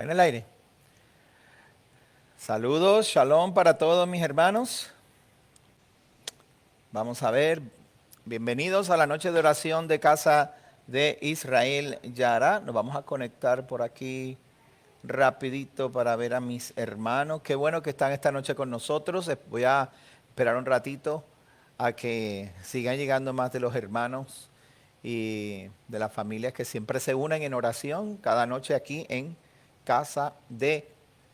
¿Está en el aire? Saludos, shalom para todos mis hermanos. Vamos a ver, bienvenidos a la noche de oración de Casa de Israel Yara. Nos vamos a conectar por aquí rapidito para ver a mis hermanos. Qué bueno que están esta noche con nosotros. Voy a esperar un ratito a que sigan llegando más de los hermanos y de las familias que siempre se unen en oración cada noche aquí en Casa de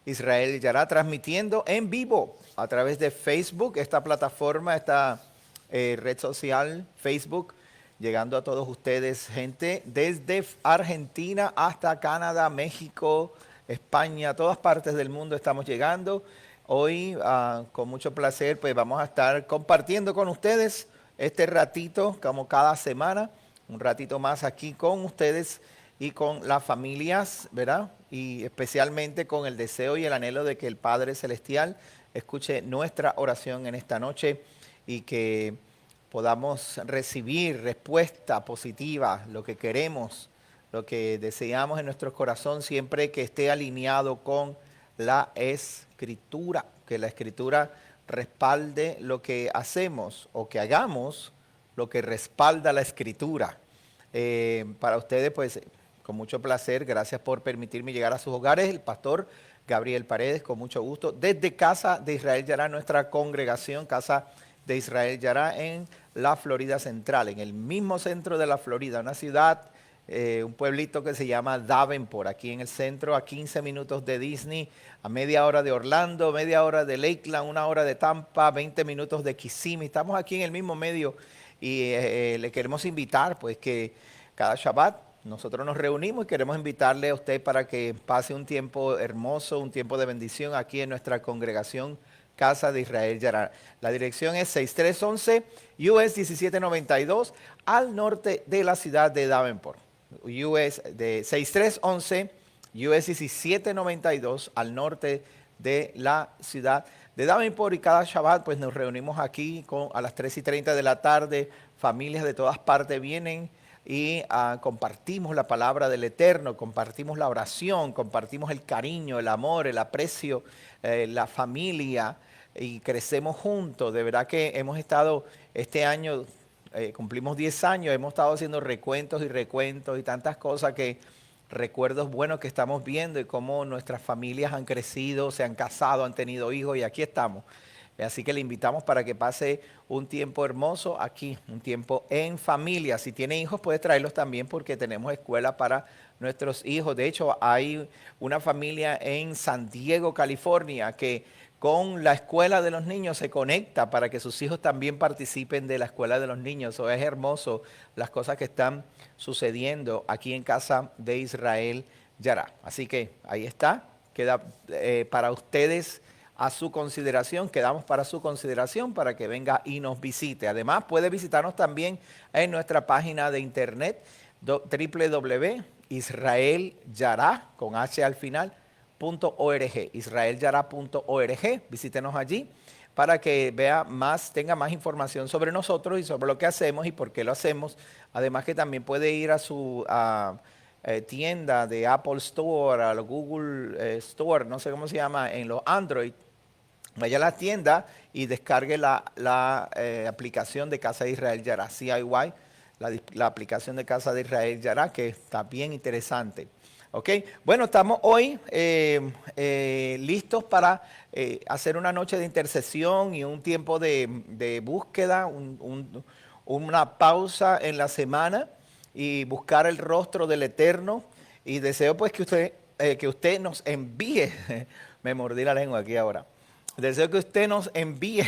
Israel Yara, transmitiendo en vivo a través de Facebook, esta plataforma, esta red social Facebook, llegando a todos ustedes, gente desde Argentina hasta Canadá, México, España, todas partes del mundo estamos llegando. Hoy, con mucho placer, pues vamos a estar compartiendo con ustedes este ratito, como cada semana, un ratito más aquí con ustedes y con las familias, ¿verdad? Y especialmente con el deseo y el anhelo de que el Padre Celestial escuche nuestra oración en esta noche y que podamos recibir respuesta positiva, lo que queremos, lo que deseamos en nuestro corazón, siempre que esté alineado con la Escritura, que la Escritura respalde lo que hacemos o que hagamos lo que respalda la Escritura. Para ustedes, pues, con mucho placer, gracias por permitirme llegar a sus hogares. El pastor Gabriel Paredes, con mucho gusto, desde Casa de Israel Yara, nuestra congregación, Casa de Israel Yara en la Florida Central, en el mismo centro de la Florida, una ciudad, un pueblito que se llama Davenport, aquí en el centro, a 15 minutos de Disney, a media hora de Orlando, media hora de Lakeland, una hora de Tampa, 20 minutos de Kissimmee. Estamos aquí en el mismo medio y le queremos invitar, pues, que cada Shabbat nosotros nos reunimos y queremos invitarle a usted para que pase un tiempo hermoso, un tiempo de bendición aquí en nuestra congregación Casa de Israel Yara. La dirección es 6311 US 1792 al norte de la ciudad de Davenport. US de 6311 US 1792 al norte de la ciudad de Davenport, y cada Shabbat pues nos reunimos aquí a las 3:30 de la tarde. Familias de todas partes vienen y compartimos la palabra del Eterno, compartimos la oración, compartimos el cariño, el amor, el aprecio, la familia, y crecemos juntos. De verdad que hemos estado este año, cumplimos 10 años, hemos estado haciendo recuentos y tantas cosas, que recuerdos buenos que estamos viendo y cómo nuestras familias han crecido, se han casado, han tenido hijos y aquí estamos. Así que le invitamos para que pase un tiempo hermoso aquí, un tiempo en familia. Si tiene hijos, puede traerlos también, porque tenemos escuela para nuestros hijos. De hecho, hay una familia en San Diego, California, que con la escuela de los niños se conecta para que sus hijos también participen de la escuela de los niños. Es hermoso las cosas que están sucediendo aquí en Casa de Israel Yara. Así que ahí está, queda para ustedes a su consideración, quedamos para su consideración para que venga y nos visite. Además, puede visitarnos también en nuestra página de internet www.israelyara, con H al final, .org, israelyara.org. Visítenos allí para que vea más, tenga más información sobre nosotros y sobre lo que hacemos y por qué lo hacemos. Además, que también puede ir a su tienda de Apple Store, a los Google Store, no sé cómo se llama, en los Android. Vaya a la tienda y descargue la aplicación de Casa de Israel Yara, CIY, la aplicación de Casa de Israel Yara, que está bien interesante. ¿Ok? Bueno, estamos hoy listos para hacer una noche de intercesión y un tiempo de búsqueda, una pausa en la semana y buscar el rostro del Eterno. Y deseo pues que usted nos envíe, me mordí la lengua aquí ahora. Deseo que usted nos envíe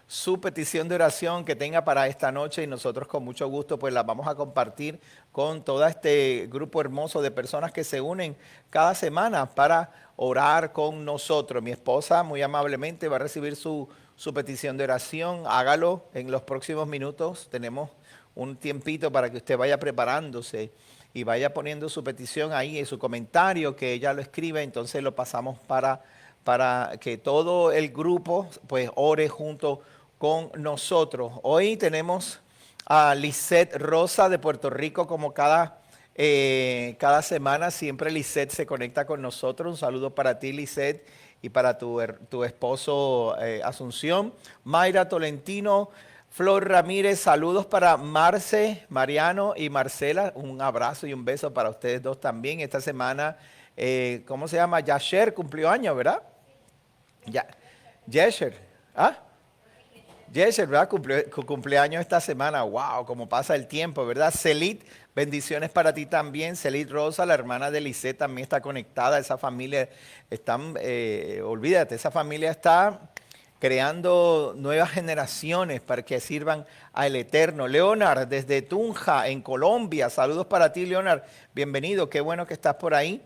su petición de oración que tenga para esta noche, y nosotros con mucho gusto pues la vamos a compartir con todo este grupo hermoso de personas que se unen cada semana para orar con nosotros. Mi esposa muy amablemente va a recibir su petición de oración. Hágalo en los próximos minutos. Tenemos un tiempito para que usted vaya preparándose y vaya poniendo su petición ahí en su comentario, que ella lo escribe, entonces lo pasamos para que todo el grupo pues ore junto con nosotros. Hoy tenemos a Lisette Rosa de Puerto Rico, como cada Cada semana siempre Lisette se conecta con nosotros. Un saludo para ti, Lisette, y para tu esposo Asunción. Mayra Tolentino, Flor Ramírez, saludos para Marce, Mariano y Marcela. Un abrazo y un beso para ustedes dos también. Esta semana, ¿cómo se llama? Yasher cumplió años, ¿verdad? Ya. Yasher. ¿Ah? Jessel, ¿verdad? Cumpleaños esta semana. Wow, cómo pasa el tiempo, ¿verdad? Celit, bendiciones para ti también. Celit Rosa, la hermana de Lisette, también está conectada. Esa familia, olvídate, esa familia está creando nuevas generaciones para que sirvan al Eterno. Leonard, desde Tunja, en Colombia. Saludos para ti, Leonard. Bienvenido, qué bueno que estás por ahí.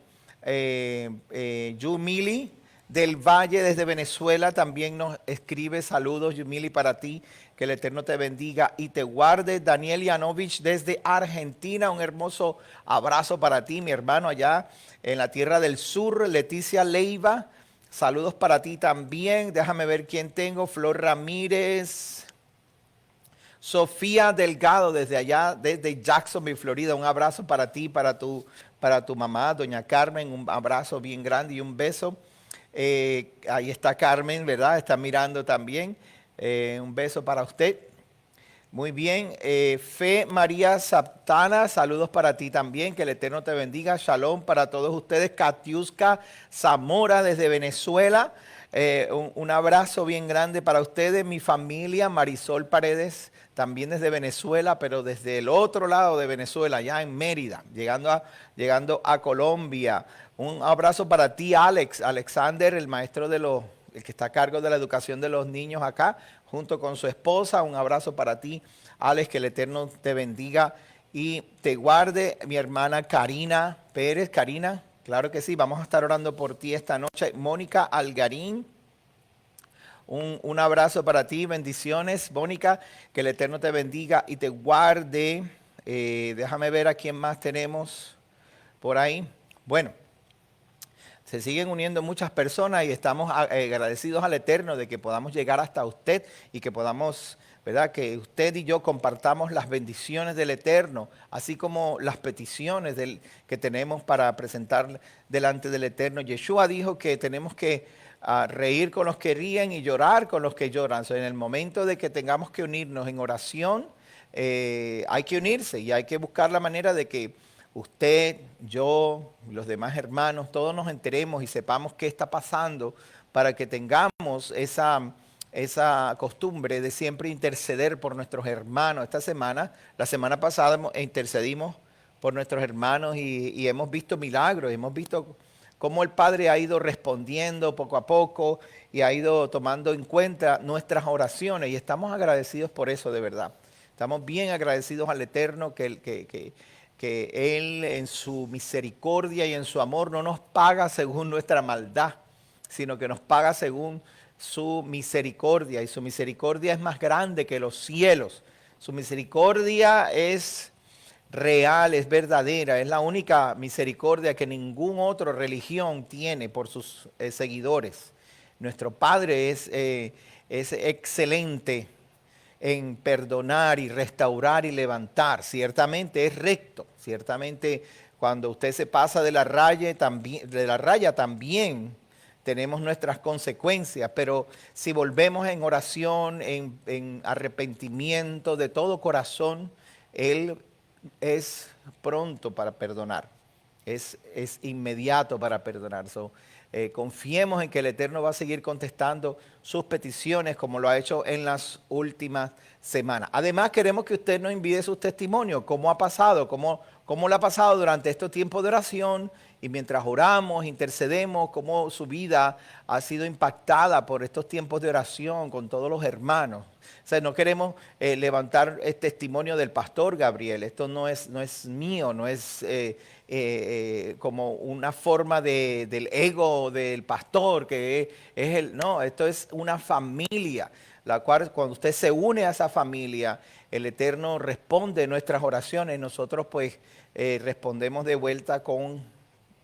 Yumili del Valle desde Venezuela también nos escribe saludos, Yumili, para ti, que el Eterno te bendiga y te guarde. Daniel Yanovich desde Argentina, un hermoso abrazo para ti, mi hermano, allá en la Tierra del Sur. Leticia Leiva, saludos para ti también. Déjame ver quién tengo. Flor Ramírez. Sofía Delgado desde allá, desde Jacksonville, Florida. Un abrazo para ti, para tu mamá, doña Carmen. Un abrazo bien grande y un beso. Ahí está Carmen, ¿verdad? Está mirando también. Un beso para usted. Muy bien. Fe María Saptana, saludos para ti también. Que el Eterno te bendiga. Shalom para todos ustedes. Katiuska Zamora desde Venezuela. Un abrazo bien grande para ustedes. Mi familia, Marisol Paredes, también desde Venezuela, pero desde el otro lado de Venezuela, ya en Mérida, llegando a Colombia. Un abrazo para ti, Alex, Alexander, el maestro el que está a cargo de la educación de los niños acá, junto con su esposa. Un abrazo para ti, Alex, que el Eterno te bendiga y te guarde. Mi hermana Karina Pérez. Karina, claro que sí, vamos a estar orando por ti esta noche. Mónica Algarín. Un abrazo para ti, bendiciones, Mónica, que el Eterno te bendiga y te guarde. Déjame ver a quién más tenemos por ahí. Bueno, se siguen uniendo muchas personas y estamos agradecidos al Eterno de que podamos llegar hasta usted y que podamos, ¿verdad? Que usted y yo compartamos las bendiciones del Eterno, así como las peticiones que tenemos para presentar delante del Eterno. Yeshua dijo que tenemos que reír con los que ríen y llorar con los que lloran. O sea, en el momento de que tengamos que unirnos en oración, hay que unirse y hay que buscar la manera de que usted, yo, los demás hermanos, todos nos enteremos y sepamos qué está pasando para que tengamos esa costumbre de siempre interceder por nuestros hermanos. La semana pasada intercedimos por nuestros hermanos y hemos visto milagros, hemos visto cómo el Padre ha ido respondiendo poco a poco y ha ido tomando en cuenta nuestras oraciones y estamos agradecidos por eso de verdad. Estamos bien agradecidos al Eterno que Él en su misericordia y en su amor no nos paga según nuestra maldad, sino que nos paga según su misericordia. Y su misericordia es más grande que los cielos. Su misericordia es real, es verdadera, es la única misericordia que ninguna otra religión tiene por sus seguidores. Nuestro Padre es excelente en perdonar y restaurar y levantar. Ciertamente es recto, ciertamente cuando usted se pasa de la raya también tenemos nuestras consecuencias, pero si volvemos en oración, en arrepentimiento de todo corazón, Él es pronto para perdonar, es inmediato para perdonar. Confiemos en que el Eterno va a seguir contestando sus peticiones como lo ha hecho en las últimas semanas. Además, queremos que usted nos envíe sus testimonios, cómo ha pasado, cómo lo ha pasado durante estos tiempos de oración y mientras oramos, intercedemos, cómo su vida ha sido impactada por estos tiempos de oración con todos los hermanos. O sea, no queremos levantar el testimonio del pastor Gabriel. Esto no es mío, no es como una forma del ego del pastor, que es no, esto es una familia, la cual cuando usted se une a esa familia, el Eterno responde nuestras oraciones. Nosotros pues respondemos de vuelta con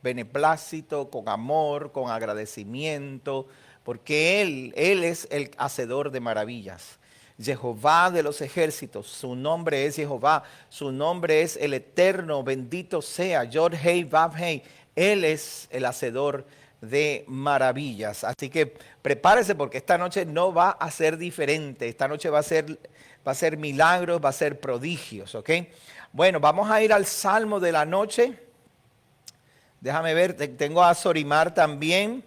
beneplácito, con amor, con agradecimiento, porque Él es el hacedor de maravillas. Jehová de los ejércitos, su nombre es Jehová, su nombre es el Eterno, bendito sea, Yod Hei Vav Hei, Él es el hacedor de maravillas. Así que prepárese porque esta noche no va a ser diferente, esta noche va a ser milagros, va a ser prodigios, ¿ok? Bueno, vamos a ir al Salmo de la noche. Déjame ver, tengo a Sorimar también.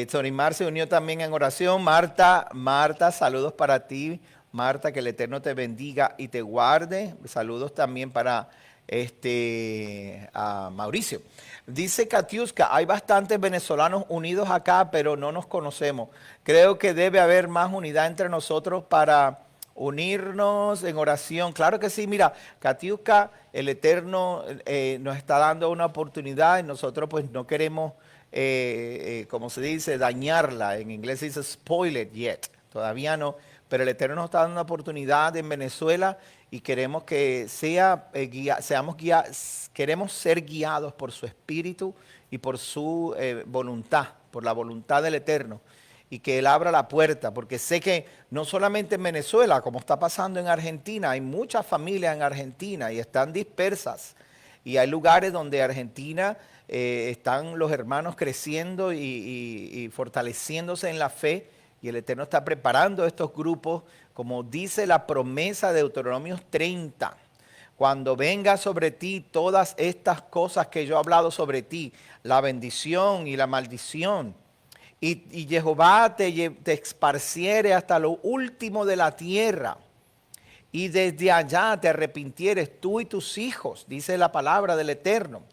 Sorimar se unió también en oración. Marta, saludos para ti. Marta, que el Eterno te bendiga y te guarde. Saludos también para a Mauricio. Dice Katiuska, hay bastantes venezolanos unidos acá, pero no nos conocemos. Creo que debe haber más unidad entre nosotros para unirnos en oración. Claro que sí, mira, Katiuska, el Eterno nos está dando una oportunidad y nosotros pues no queremos, como se dice, dañarla. En inglés se dice spoil it yet, todavía no, pero el Eterno nos está dando una oportunidad en Venezuela y queremos que queremos ser guiados por su Espíritu y por su voluntad, por la voluntad del Eterno. Y que Él abra la puerta, porque sé que no solamente en Venezuela, como está pasando en Argentina, hay muchas familias en Argentina y están dispersas. Y hay lugares donde Argentina están los hermanos creciendo y fortaleciéndose en la fe. Y el Eterno está preparando estos grupos, como dice la promesa de Deuteronomio 30. Cuando venga sobre ti todas estas cosas que yo he hablado sobre ti, la bendición y la maldición, y Jehová te esparciere hasta lo último de la tierra, y desde allá te arrepintieres tú y tus hijos, dice la palabra del Eterno,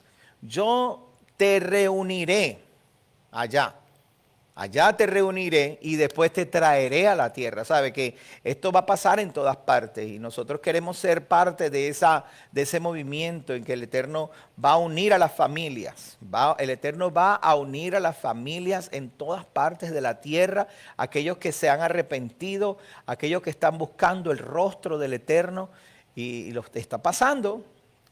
yo te reuniré allá. Allá te reuniré y después te traeré a la tierra. Sabe que esto va a pasar en todas partes y nosotros queremos ser parte de ese movimiento en que el Eterno va a unir a las familias. El Eterno va a unir a las familias en todas partes de la tierra, aquellos que se han arrepentido, aquellos que están buscando el rostro del Eterno y lo está pasando.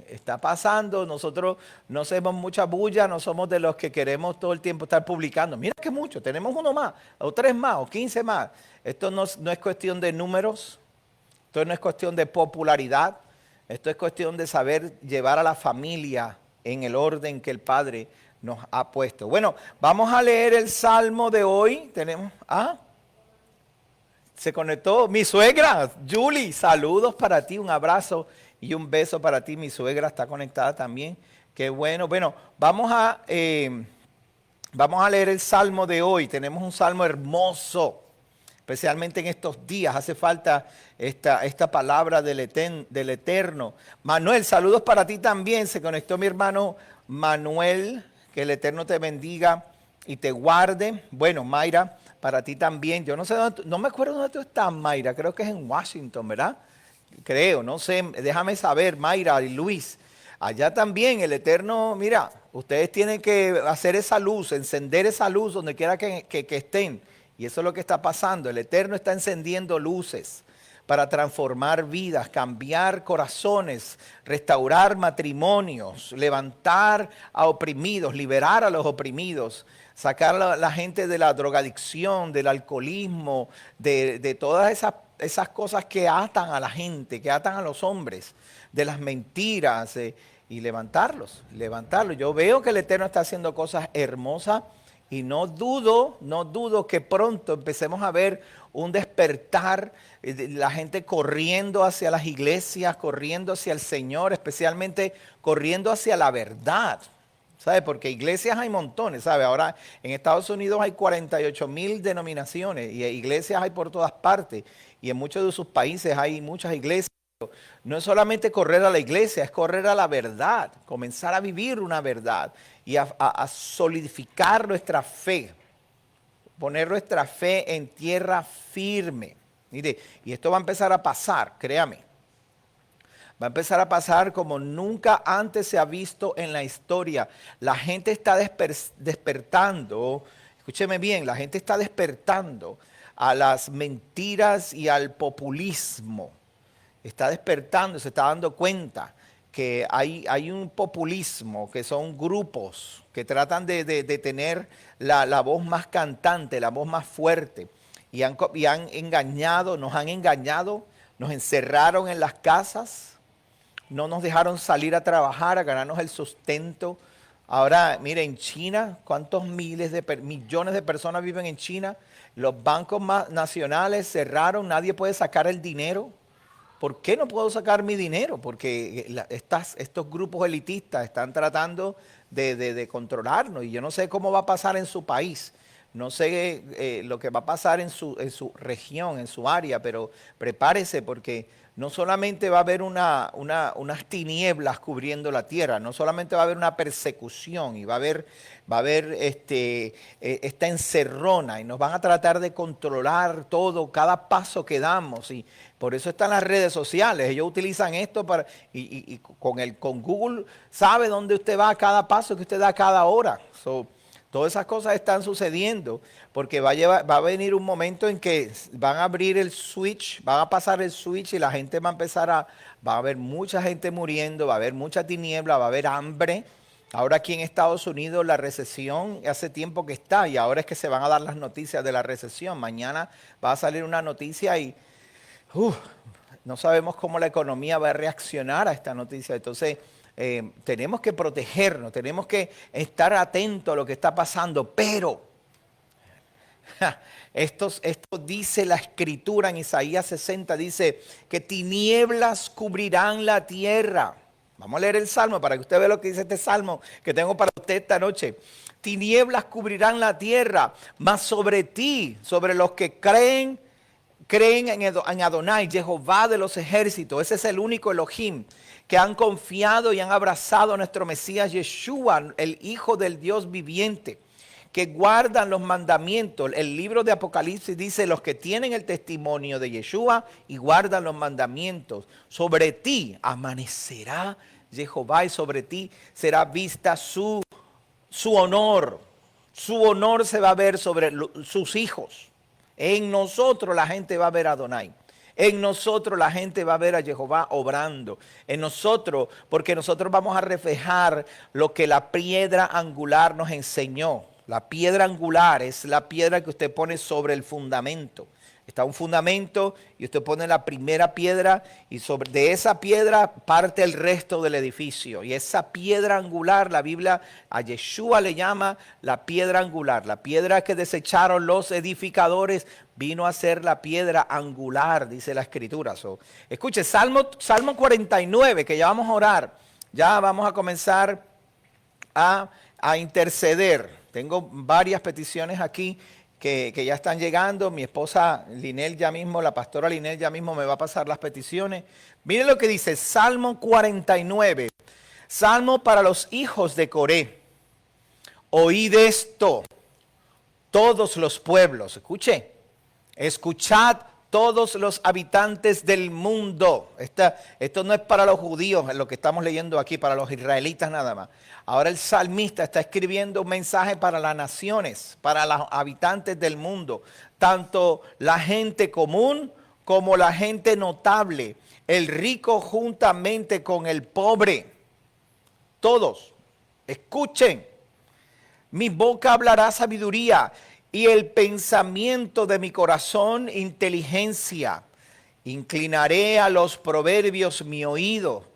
Está pasando, nosotros no hacemos mucha bulla, no somos de los que queremos todo el tiempo estar publicando. Mira que mucho, tenemos uno más, o 3 más, o 15 más. Esto no es cuestión de números, esto no es cuestión de popularidad, esto es cuestión de saber llevar a la familia en el orden que el Padre nos ha puesto. Bueno, vamos a leer el Salmo de hoy. Se conectó mi suegra, Julie, saludos para ti, un abrazo. Y un beso para ti, mi suegra está conectada también. Qué bueno. Bueno, vamos a leer el Salmo de hoy. Tenemos un Salmo hermoso, especialmente en estos días. Hace falta esta palabra del Eterno. Manuel, saludos para ti también. Se conectó mi hermano Manuel. Que el Eterno te bendiga y te guarde. Bueno, Mayra, para ti también. Yo no sé no me acuerdo dónde tú estás, Mayra. Creo que es en Washington, ¿verdad? Creo, no sé, déjame saber, Mayra y Luis. Allá también el Eterno, mira, ustedes tienen que hacer esa luz, encender esa luz donde quiera que estén. Y eso es lo que está pasando. El Eterno está encendiendo luces para transformar vidas, cambiar corazones, restaurar matrimonios, levantar a oprimidos, liberar a los oprimidos, sacar a la gente de la drogadicción, del alcoholismo, de todas esas cosas que atan a la gente, que atan a los hombres, de las mentiras, y levantarlos. Yo veo que el Eterno está haciendo cosas hermosas y no dudo que pronto empecemos a ver un despertar, la gente corriendo hacia las iglesias, corriendo hacia el Señor, especialmente corriendo hacia la verdad. ¿Sabe? Porque iglesias hay montones, ¿sabe? Ahora en Estados Unidos hay 48,000 denominaciones y iglesias hay por todas partes. Y en muchos de sus países hay muchas iglesias. No es solamente correr a la iglesia, es correr a la verdad, comenzar a vivir una verdad y a solidificar nuestra fe, poner nuestra fe en tierra firme. Mire, y esto va a empezar a pasar, créame. Va a empezar a pasar como nunca antes se ha visto en la historia. La gente está despertando, escúcheme bien, la gente está despertando a las mentiras y al populismo. Está despertando, se está dando cuenta que hay un populismo, que son grupos que tratan de tener la voz más cantante, la voz más fuerte. y han engañado, nos encerraron en las casas, no nos dejaron salir a trabajar, a ganarnos el sustento. Ahora, mire, en China, ¿cuántos millones de personas viven en China? Los bancos nacionales cerraron, nadie puede sacar el dinero. ¿Por qué no puedo sacar mi dinero? Porque estos grupos elitistas están tratando de controlarnos y yo no sé cómo va a pasar en su país. No sé lo que va a pasar en su región, en su área, pero prepárese porque no solamente va a haber unas tinieblas cubriendo la tierra, no solamente va a haber una persecución y va a haber esta encerrona y nos van a tratar de controlar todo, cada paso que damos. Y por eso están las redes sociales. Ellos utilizan esto y con Google sabe dónde usted va a cada paso que usted da a cada hora. Todas esas cosas están sucediendo porque va a venir un momento en que van a abrir el switch, van a pasar el switch y la gente va a haber mucha gente muriendo, va a haber mucha tiniebla, va a haber hambre. Ahora aquí en Estados Unidos la recesión hace tiempo que está y ahora es que se van a dar las noticias de la recesión. Mañana va a salir una noticia y no sabemos cómo la economía va a reaccionar a esta noticia. Entonces, tenemos que protegernos, tenemos que estar atentos a lo que está pasando, pero esto dice la escritura en Isaías 60, dice que tinieblas cubrirán la tierra. Vamos a leer el salmo para que usted vea lo que dice este salmo que tengo para usted esta noche. Tinieblas cubrirán la tierra, mas sobre ti, sobre los que creen en Adonai, Jehová de los ejércitos. Ese es el único Elohim que han confiado y han abrazado a nuestro Mesías Yeshua, el Hijo del Dios viviente, que guardan los mandamientos. El libro de Apocalipsis dice: los que tienen el testimonio de Yeshua y guardan los mandamientos, sobre ti amanecerá Jehová y sobre ti será vista su honor. Su honor se va a ver sobre sus hijos. En nosotros la gente va a ver a Adonai. En nosotros la gente va a ver a Jehová obrando. En nosotros, porque nosotros vamos a reflejar lo que la piedra angular nos enseñó. La piedra angular es la piedra que usted pone sobre el fundamento. Está un fundamento y usted pone la primera piedra y de esa piedra parte el resto del edificio. Y esa piedra angular, la Biblia a Yeshua le llama la piedra angular. La piedra que desecharon los edificadores vino a ser la piedra angular, dice la Escritura. Escuche, Salmo 49, que ya vamos a orar. Ya vamos a comenzar a interceder. Tengo varias peticiones aquí que ya están llegando. Mi esposa Linel ya mismo, la pastora Linel ya mismo me va a pasar las peticiones. Miren lo que dice Salmo 49. Salmo para los hijos de Coré. Oíd esto, todos los pueblos. Escuchad todos los habitantes del mundo. Esto no es para los judíos, lo que estamos leyendo aquí, para los israelitas nada más. Ahora el salmista está escribiendo un mensaje para las naciones, para los habitantes del mundo. Tanto la gente común como la gente notable, el rico juntamente con el pobre. Todos, escuchen. Mi boca hablará sabiduría y el pensamiento de mi corazón inteligencia. Inclinaré a los proverbios mi oído.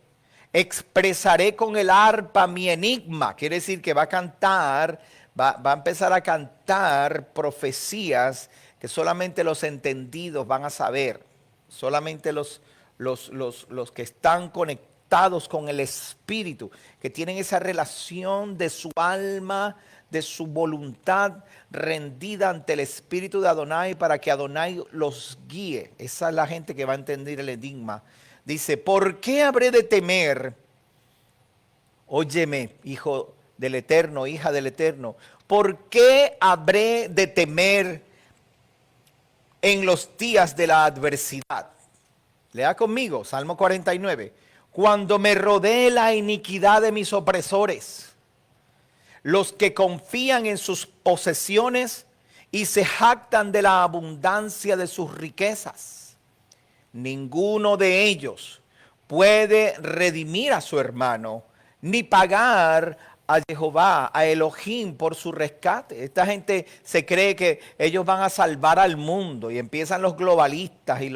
Expresaré con el arpa mi enigma. Quiere decir que va a cantar, va a empezar a cantar profecías que solamente los entendidos van a saber. Solamente los que están conectados con el Espíritu, que tienen esa relación de su alma, de su voluntad rendida ante el Espíritu de Adonai para que Adonai los guíe. Esa es la gente que va a entender el enigma. Dice, ¿por qué habré de temer? Óyeme, hijo del Eterno, hija del Eterno. ¿Por qué habré de temer en los días de la adversidad? Lea conmigo, Salmo 49. Cuando me rodee la iniquidad de mis opresores, los que confían en sus posesiones y se jactan de la abundancia de sus riquezas. Ninguno de ellos puede redimir a su hermano, ni pagar a Jehová, a Elohim por su rescate. Esta gente se cree que ellos van a salvar al mundo y empiezan los globalistas y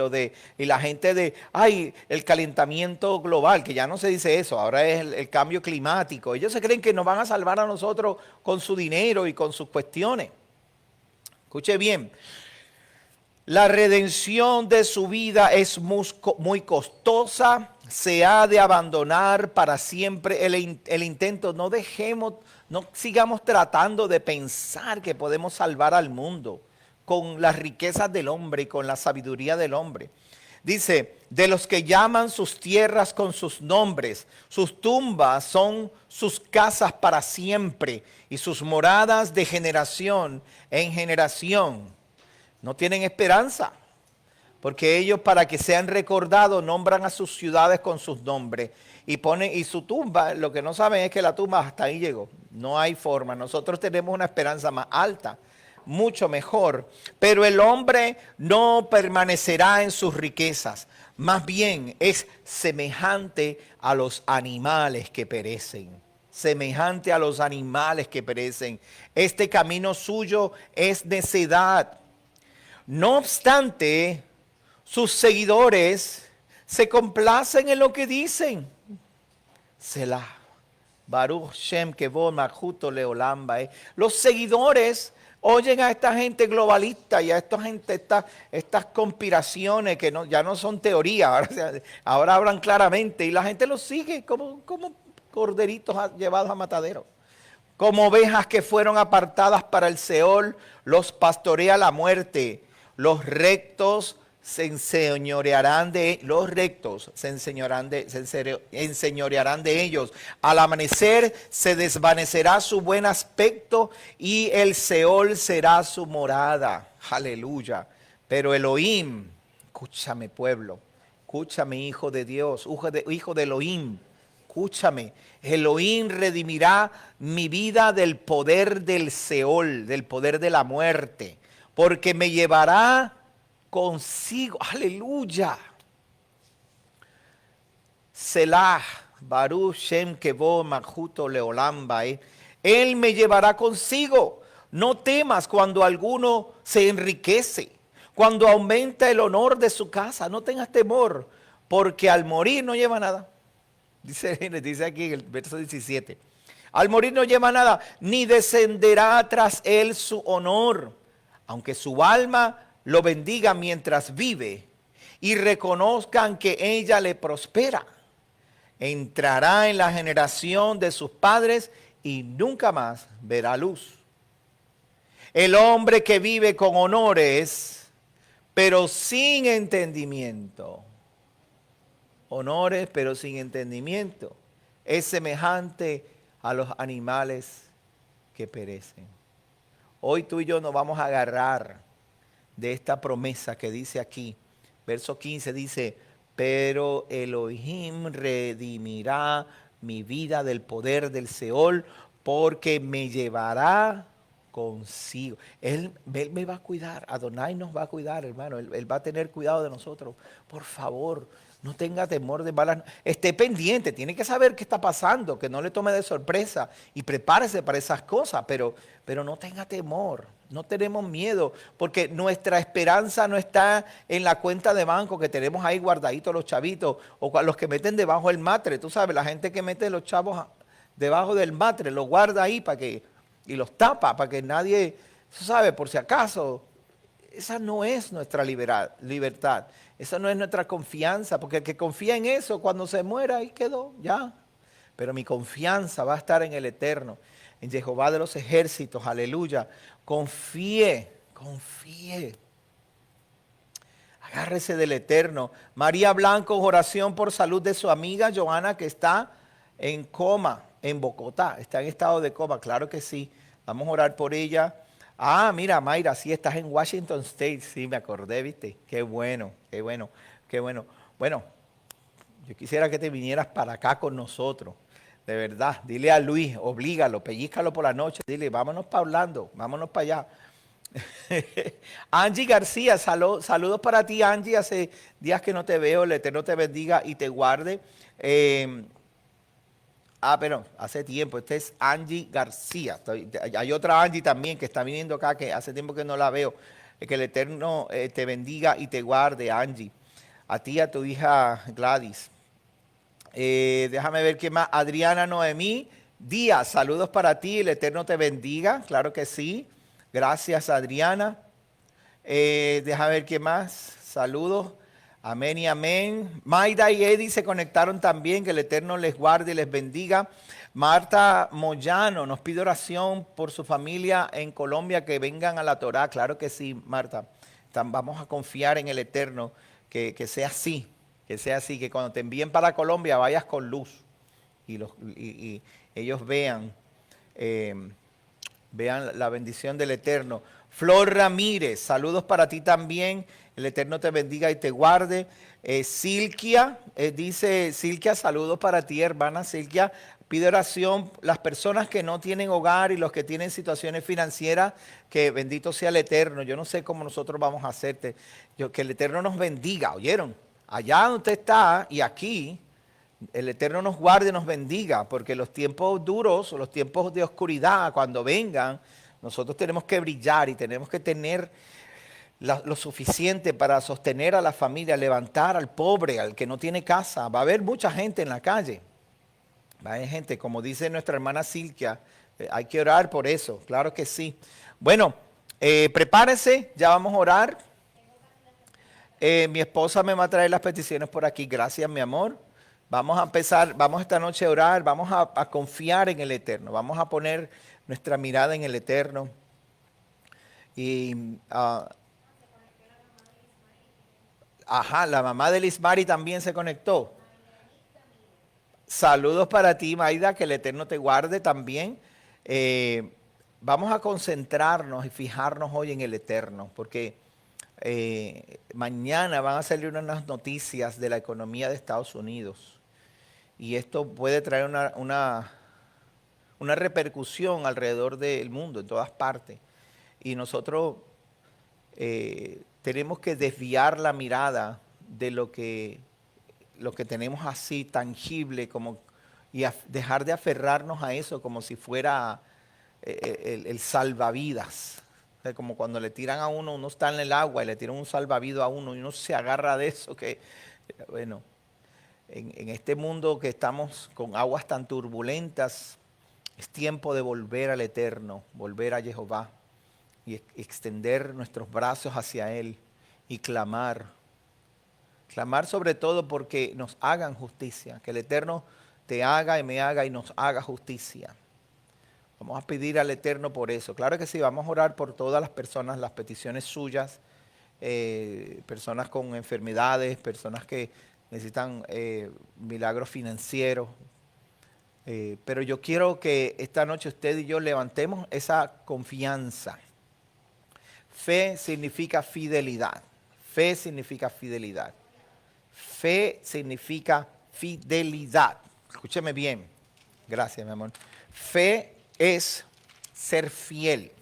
la gente de, ay, el calentamiento global, que ya no se dice eso, ahora es el cambio climático. Ellos se creen que nos van a salvar a nosotros con su dinero y con sus cuestiones. Escuche bien. La redención de su vida es muy costosa, se ha de abandonar para siempre el intento. No sigamos tratando de pensar que podemos salvar al mundo con las riquezas del hombre y con la sabiduría del hombre. Dice, de los que llaman sus tierras con sus nombres, sus tumbas son sus casas para siempre y sus moradas de generación en generación. No tienen esperanza, porque ellos para que sean recordados nombran a sus ciudades con sus nombres y su tumba, lo que no saben es que la tumba hasta ahí llegó. No hay forma. Nosotros tenemos una esperanza más alta, mucho mejor, pero el hombre no permanecerá en sus riquezas. Más bien es semejante a los animales que perecen. Semejante a los animales que perecen. Este camino suyo es necedad. No obstante, sus seguidores se complacen en lo que dicen. Selah. Baruch Shem Kevod Malchuto Leolam Bae. Los seguidores oyen a esta gente globalista y a esta gente, estas conspiraciones que ya no son teoría, ahora hablan claramente y la gente los sigue como corderitos llevados a matadero. Como ovejas que fueron apartadas para el Seol, los pastorea la muerte. Los rectos se enseñorearán de ellos. Al amanecer se desvanecerá su buen aspecto y el Seol será su morada. Aleluya. Pero Elohim, escúchame pueblo, escúchame hijo de Dios, hijo de Elohim. Escúchame, Elohim redimirá mi vida del poder del Seol, del poder de la muerte, porque me llevará consigo. Aleluya. Selah, Baruch Shem Kevod Malchuto Leolam Bae. Él me llevará consigo. No temas cuando alguno se enriquece, cuando aumenta el honor de su casa. No tengas temor, porque al morir no lleva nada. Dice aquí en el verso 17. Al morir no lleva nada, ni descenderá tras él su honor, aunque su alma lo bendiga mientras vive y reconozcan que ella le prospera. Entrará en la generación de sus padres y nunca más verá luz. El hombre que vive con honores, pero sin entendimiento. Honores, pero sin entendimiento. Es semejante a los animales que perecen. Hoy tú y yo nos vamos a agarrar de esta promesa que dice aquí. Verso 15 dice, pero Elohim redimirá mi vida del poder del Seol, porque me llevará consigo. Él me va a cuidar. Adonai nos va a cuidar, hermano. Él va a tener cuidado de nosotros. Por favor, no tenga temor de balas. Esté pendiente, tiene que saber qué está pasando, que no le tome de sorpresa y prepárese para esas cosas, pero no tenga temor, no tenemos miedo, porque nuestra esperanza no está en la cuenta de banco que tenemos ahí guardaditos los chavitos o los que meten debajo del matre. Tú sabes, la gente que mete los chavos debajo del matre, los guarda ahí y los tapa para que nadie, tú sabes, por si acaso. Esa no es nuestra libertad. Esa no es nuestra confianza, porque el que confía en eso, cuando se muera, ahí quedó, ya. Pero mi confianza va a estar en el Eterno, en Jehová de los ejércitos, aleluya. Confíe. Agárrese del Eterno. María Blanco, oración por salud de su amiga Joana, que está en coma, en Bogotá. Está en estado de coma, claro que sí. Vamos a orar por ella. Ah, mira, Mayra, sí, estás en Washington State. Sí, me acordé, ¿viste? Qué bueno. Bueno, yo quisiera que te vinieras para acá con nosotros. De verdad, dile a Luis, oblígalo, pellízcalo por la noche. Dile, vámonos para Orlando, vámonos para allá. Angie García, saludos para ti, Angie. Hace días que no te veo, el Eterno te bendiga y te guarde. Pero hace tiempo. Este es Angie García. Hay otra Angie también que está viniendo acá, que hace tiempo que no la veo. Que el Eterno te bendiga y te guarde, Angie. A ti y a tu hija Gladys. Déjame ver qué más. Adriana Noemí Díaz, saludos para ti. El Eterno te bendiga. Claro que sí. Gracias, Adriana. Déjame ver qué más. Saludos. Amén y amén. Maida y Eddie se conectaron también. Que el Eterno les guarde y les bendiga. Marta Moyano nos pide oración por su familia en Colombia, que vengan a la Torá. Claro que sí, Marta. Vamos a confiar en el Eterno, que sea así. Que sea así, que cuando te envíen para Colombia vayas con luz y ellos vean la bendición del Eterno. Flor Ramírez, saludos para ti también. El Eterno te bendiga y te guarde. Silquia, dice Silquia, saludos para ti, hermana Silquia. Pide oración las personas que no tienen hogar y los que tienen situaciones financieras, que bendito sea el Eterno. Yo no sé cómo nosotros vamos a hacerte. Que el Eterno nos bendiga, ¿oyeron? Allá donde usted está y aquí, el Eterno nos guarde y nos bendiga, porque los tiempos duros, los tiempos de oscuridad, cuando vengan, nosotros tenemos que brillar y tenemos que tener lo suficiente para sostener a la familia, levantar al pobre, al que no tiene casa. Va a haber mucha gente en la calle. Va a haber gente, como dice nuestra hermana Silvia, hay que orar por eso, claro que sí. Bueno, prepárese, ya vamos a orar. Mi esposa me va a traer las peticiones por aquí. Gracias, mi amor. Vamos a empezar, vamos esta noche a orar, vamos a confiar en el Eterno, vamos a poner nuestra mirada en el Eterno. Y, la mamá de Lismari también se conectó. Saludos para ti, Maida, que el Eterno te guarde también. Vamos a concentrarnos y fijarnos hoy en el Eterno, porque mañana van a salir unas noticias de la economía de Estados Unidos. Y esto puede traer una repercusión alrededor del mundo, en todas partes. Y nosotros tenemos que desviar la mirada de lo que tenemos así tangible y dejar de aferrarnos a eso como si fuera el salvavidas. O sea, como cuando le tiran a uno está en el agua y le tiran un salvavidas a uno y uno se agarra de eso bueno, en este mundo que estamos con aguas tan turbulentas, es tiempo de volver al Eterno, volver a Jehová y extender nuestros brazos hacia Él y clamar. Clamar sobre todo porque nos hagan justicia, que el Eterno te haga y me haga y nos haga justicia. Vamos a pedir al Eterno por eso. Claro que sí, vamos a orar por todas las personas, las peticiones suyas, personas con enfermedades, personas que necesitan milagros financieros. Pero yo quiero que esta noche usted y yo levantemos esa confianza. Fe significa fidelidad. Fe significa fidelidad. Fe significa fidelidad. Escúcheme bien. Gracias, mi amor. Fe es ser fiel.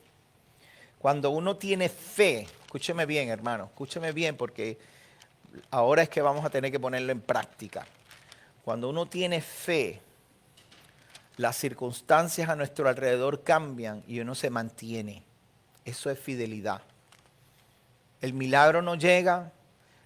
Cuando uno tiene fe, escúcheme bien, hermano, escúcheme bien porque ahora es que vamos a tener que ponerlo en práctica. Cuando uno tiene fe, las circunstancias a nuestro alrededor cambian y uno se mantiene. Eso es fidelidad. El milagro no llega,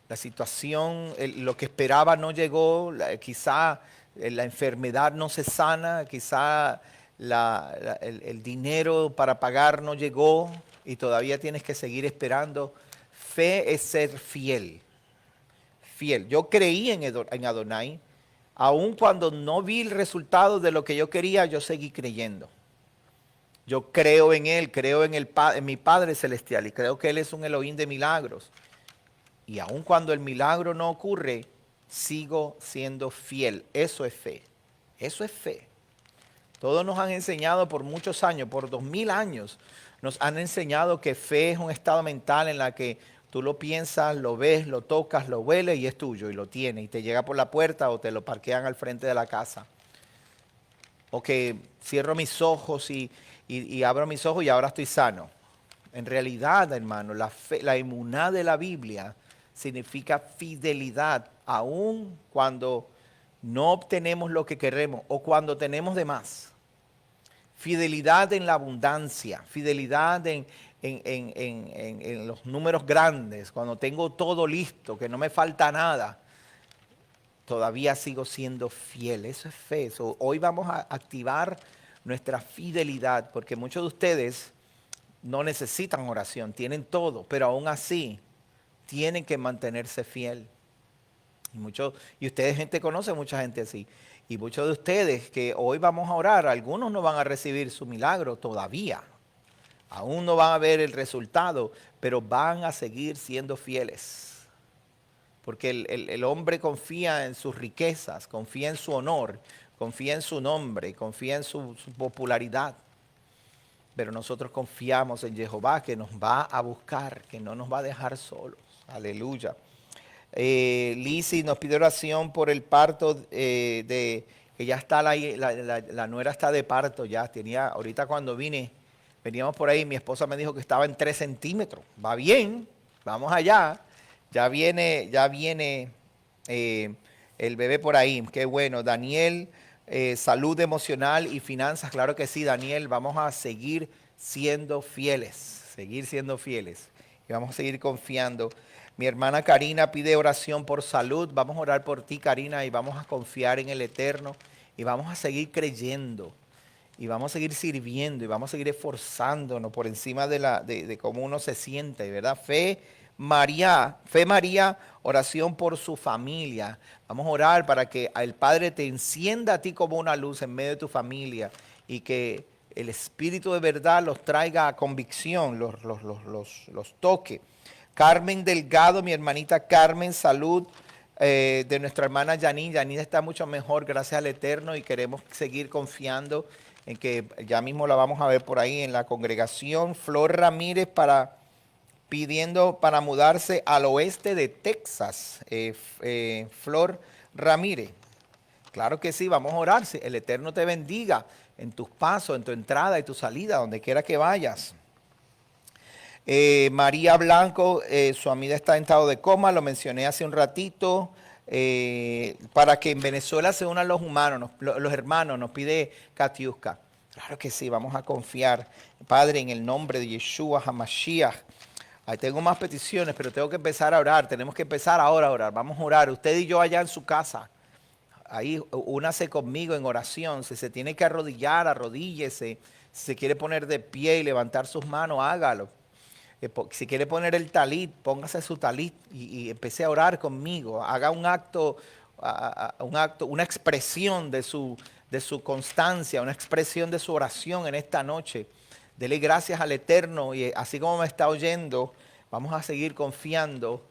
la situación, lo que esperaba no llegó, quizá la enfermedad no se sana, quizá el dinero para pagar no llegó y todavía tienes que seguir esperando. Fe es ser fiel. Fiel. Yo creí en Adonai, aun cuando no vi el resultado de lo que yo quería, yo seguí creyendo. Yo creo en Él, creo en mi Padre Celestial y creo que Él es un Elohim de milagros. Y aun cuando el milagro no ocurre, sigo siendo fiel. Eso es fe. Eso es fe. Todos nos han enseñado por muchos años, por 2000 años, nos han enseñado que fe es un estado mental en la que tú lo piensas, lo ves, lo tocas, lo hueles y es tuyo y lo tienes y te llega por la puerta o te lo parquean al frente de la casa. O que cierro mis ojos y abro mis ojos y ahora estoy sano. En realidad, hermano, la fe, la emuná de la Biblia significa fidelidad, aun cuando no obtenemos lo que queremos o cuando tenemos de más. Fidelidad en la abundancia, fidelidad en los números grandes, cuando tengo todo listo, que no me falta nada, todavía sigo siendo fiel. Eso es fe. Hoy vamos a activar nuestra fidelidad, porque muchos de ustedes no necesitan oración, tienen todo, pero aún así tienen que mantenerse fiel. Y ustedes gente conoce mucha gente así. Y muchos de ustedes que hoy vamos a orar, algunos no van a recibir su milagro todavía. Aún no van a ver el resultado, pero van a seguir siendo fieles. Porque el hombre confía en sus riquezas, confía en su honor, confía en su nombre, confía en su popularidad. Pero nosotros confiamos en Jehová, que nos va a buscar, que no nos va a dejar solos. Aleluya. Lizzy nos pide oración por el parto que ya está la nuera está de parto ya. Ahorita cuando veníamos por ahí, mi esposa me dijo que estaba en 3 centímetros. Va bien, vamos allá. Ya viene el bebé por ahí. Qué bueno. Daniel, salud emocional y finanzas. Claro que sí, Daniel. Vamos a seguir siendo fieles. Y vamos a seguir confiando. Mi hermana Karina pide oración por salud. Vamos a orar por ti, Karina, y vamos a confiar en el Eterno. Y vamos a seguir creyendo. Y vamos a seguir sirviendo. Y vamos a seguir esforzándonos por encima de cómo uno se siente, ¿verdad? Fe María, oración por su familia. Vamos a orar para que el Padre te encienda a ti como una luz en medio de tu familia. Y que el Espíritu de verdad los traiga a convicción, los toque. Carmen Delgado, mi hermanita Carmen, salud de nuestra hermana Janine. Janine está mucho mejor, gracias al Eterno, y queremos seguir confiando en que ya mismo la vamos a ver por ahí en la congregación. Flor Ramírez pidiendo para mudarse al oeste de Texas. Flor Ramírez. Claro que sí, vamos a orar. El Eterno te bendiga en tus pasos, en tu entrada y tu salida, donde quiera que vayas. María Blanco, su amiga está en estado de coma, lo mencioné hace un ratito, para que en Venezuela se unan los hermanos, nos pide Katiuska. Claro que sí, vamos a confiar, Padre, en el nombre de Yeshua HaMashiach. Ahí tengo más peticiones, pero tengo que empezar a orar, tenemos que empezar ahora a orar, vamos a orar, usted y yo allá en su casa. Ahí únase conmigo en oración, si se tiene que arrodillar, arrodíllese, si se quiere poner de pie y levantar sus manos, hágalo. Si quiere poner el talit, póngase su talit y empecé a orar conmigo. Haga un acto, una expresión de su constancia, una expresión de su oración en esta noche. Dele gracias al Eterno y así como me está oyendo, vamos a seguir confiando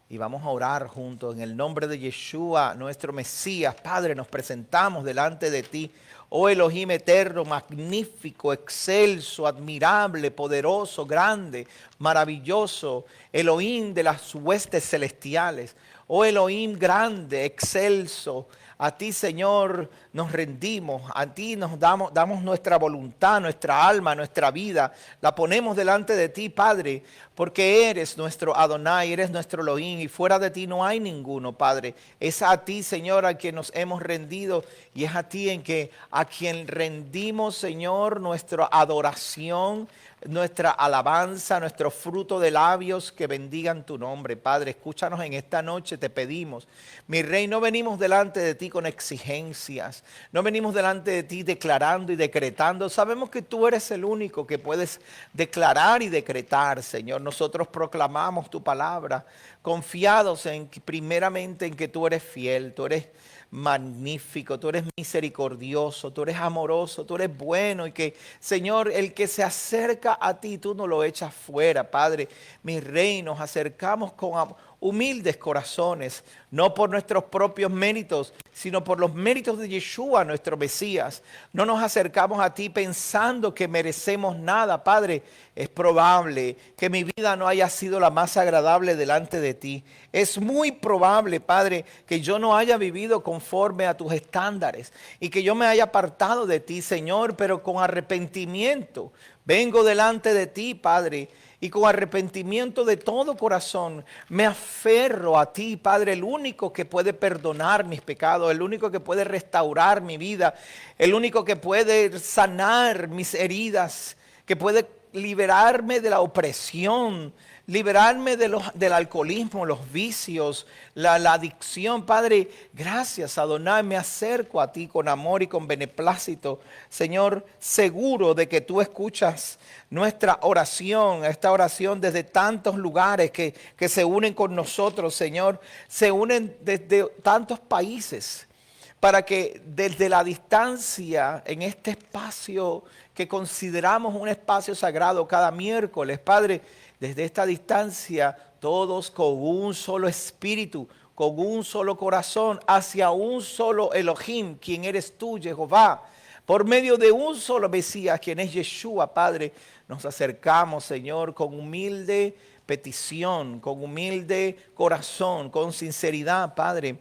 y vamos a orar juntos en el nombre de Yeshua, nuestro Mesías. Padre, nos presentamos delante de ti. Oh Elohim eterno, magnífico, excelso, admirable, poderoso, grande, maravilloso, Elohim de las huestes celestiales. Oh Elohim grande, excelso, a ti Señor nos rendimos, a ti nos damos nuestra voluntad, nuestra alma, nuestra vida, la ponemos delante de ti, Padre, porque eres nuestro Adonai, eres nuestro Elohim y fuera de ti no hay ninguno, Padre. Es a ti, Señor, a quien nos hemos rendido y es a ti a quien rendimos, Señor, nuestra adoración, nuestra alabanza, nuestro fruto de labios que bendigan tu nombre. Padre, escúchanos en esta noche, te pedimos. Mi Rey, no venimos delante de ti con exigencias, no venimos delante de ti declarando y decretando. Sabemos que tú eres el único que puedes declarar y decretar, Señor. Nosotros proclamamos tu palabra, confiados primeramente en que tú eres fiel, tú eres magnífico, tú eres misericordioso, tú eres amoroso, tú eres bueno y que, Señor, el que se acerca a ti, tú no lo echas fuera, Padre. Mi Rey, nos acercamos con humildes corazones, no por nuestros propios méritos, sino por los méritos de Yeshua, nuestro Mesías. No nos acercamos a ti pensando que merecemos nada, Padre. Es probable que mi vida no haya sido la más agradable delante de ti. Es muy probable, Padre, que yo no haya vivido conforme a tus estándares y que yo me haya apartado de ti, Señor, pero con arrepentimiento vengo delante de ti, Padre. y con arrepentimiento de todo corazón me aferro a ti, Padre, el único que puede perdonar mis pecados, el único que puede restaurar mi vida, el único que puede sanar mis heridas, que puede liberarme de la opresión, liberarme del alcoholismo, los vicios, la adicción. Padre, gracias, Adonai, me acerco a ti con amor y con beneplácito, Señor, seguro de que tú escuchas nuestra oración, esta oración desde tantos lugares que se unen con nosotros, Señor, se unen desde tantos países, para que desde la distancia, en este espacio que consideramos un espacio sagrado cada miércoles, Padre, desde esta distancia, todos con un solo espíritu, con un solo corazón, hacia un solo Elohim, quien eres tú, Jehová, por medio de un solo Mesías, quien es Yeshua, Padre, nos acercamos, Señor, con humilde petición, con humilde corazón, con sinceridad, Padre.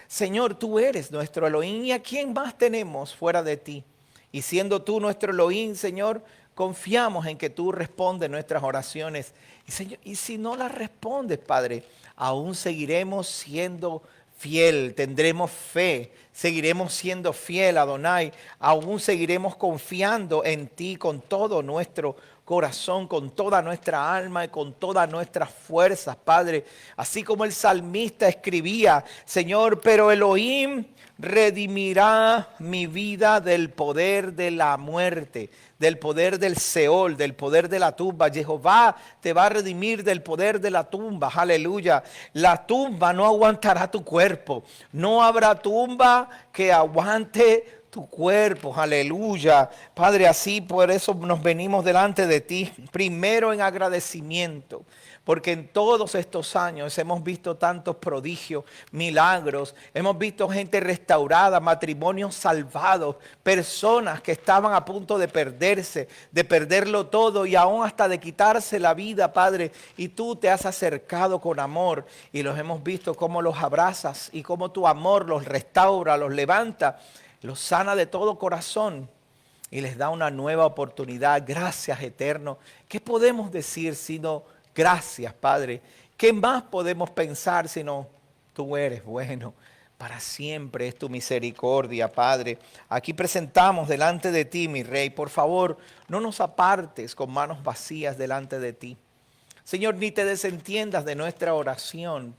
Señor, tú eres nuestro Elohim, ¿y a quién más tenemos fuera de ti? Y siendo tú nuestro Elohim, Señor, confiamos en que tú respondes nuestras oraciones. Y, Señor, y si no las respondes, Padre, aún seguiremos siendo fiel, tendremos fe, seguiremos siendo fiel, Adonai, aún seguiremos confiando en ti con todo nuestro corazón, con toda nuestra alma y con todas nuestras fuerzas, Padre. Así como el salmista escribía, Señor, pero Elohim redimirá mi vida del poder de la muerte, del poder del Seol, del poder de la tumba. Jehová te va a redimir del poder de la tumba. Aleluya. La tumba no aguantará tu cuerpo. No habrá tumba que aguante tu cuerpo. Aleluya. Padre, así por eso nos venimos delante de ti. Primero en agradecimiento. Porque en todos estos años hemos visto tantos prodigios, milagros, hemos visto gente restaurada, matrimonios salvados, personas que estaban a punto de perderse, de perderlo todo y aún hasta de quitarse la vida, Padre. Y tú te has acercado con amor y los hemos visto cómo los abrazas y cómo tu amor los restaura, los levanta, los sana de todo corazón y les da una nueva oportunidad. Gracias, eterno. ¿Qué podemos decir sino gracias, Padre? ¿Qué más podemos pensar sino tú eres bueno? Para siempre es tu misericordia, Padre. Aquí presentamos delante de ti, mi Rey. Por favor, no nos apartes con manos vacías delante de ti. Señor, ni te desentiendas de nuestra oración.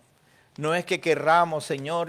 No es que querramos, Señor,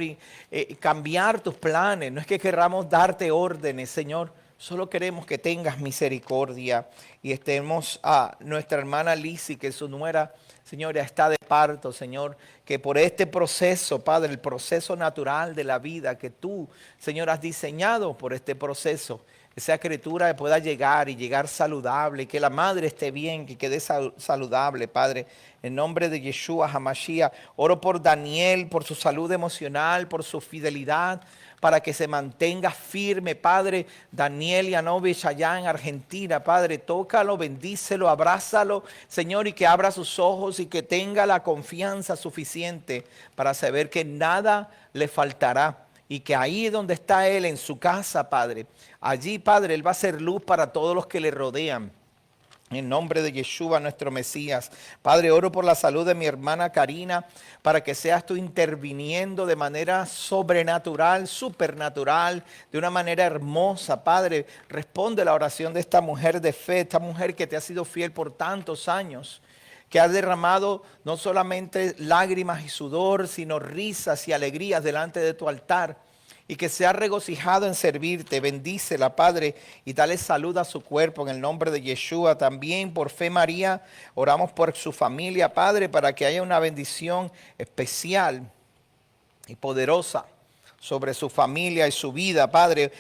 cambiar tus planes. No es que querramos darte órdenes, Señor. Solo queremos que tengas misericordia y estemos a nuestra hermana Lizzy, que su nuera, Señor, ya está de parto, Señor, que por este proceso, Padre, el proceso natural de la vida que tú, Señor, has diseñado por este proceso, esa criatura pueda llegar y llegar saludable, y que la madre esté bien, que quede saludable, Padre. En nombre de Yeshua HaMashiach, oro por Daniel, por su salud emocional, por su fidelidad, para que se mantenga firme, Padre. Daniel Yanovich allá en Argentina, Padre, tócalo, bendícelo, abrázalo, Señor, y que abra sus ojos y que tenga la confianza suficiente para saber que nada le faltará. Y que ahí donde está Él, en su casa, Padre, allí, Padre, Él va a ser luz para todos los que le rodean. En nombre de Yeshua, nuestro Mesías. Padre, oro por la salud de mi hermana Karina, para que seas tú interviniendo de manera sobrenatural, supernatural, de una manera hermosa. Padre, responde la oración de esta mujer de fe, esta mujer que te ha sido fiel por tantos años, que ha derramado no solamente lágrimas y sudor, sino risas y alegrías delante de tu altar, y que se ha regocijado en servirte. Bendícela, Padre, y dale salud a su cuerpo en el nombre de Yeshua. También por fe María, oramos por su familia, Padre, para que haya una bendición especial y poderosa sobre su familia y su vida, Padre.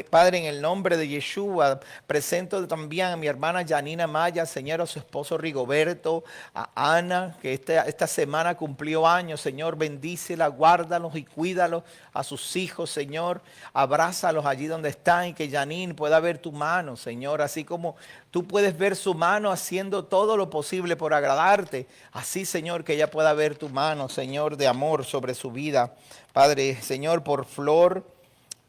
Padre, en el nombre de Yeshua, presento también a mi hermana Janina Maya, Señor, a su esposo Rigoberto, a Ana, que esta semana cumplió años. Señor, bendícela, guárdalos y cuídalos, a sus hijos, Señor, abrázalos allí donde están, y que Janine pueda ver tu mano, Señor, así como tú puedes ver su mano haciendo todo lo posible por agradarte. Así, Señor, que ella pueda ver tu mano, Señor, de amor sobre su vida. Padre, Señor, por Flor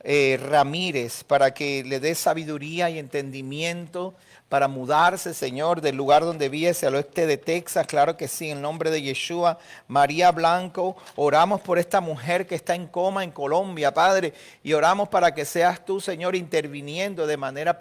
Ramírez, para que le dé sabiduría y entendimiento para mudarse, Señor, del lugar donde vive al oeste de Texas. Claro que sí, en el nombre de Yeshua. María Blanco, oramos por esta mujer que está en coma en Colombia, Padre, y oramos para que seas tú, Señor, interviniendo de manera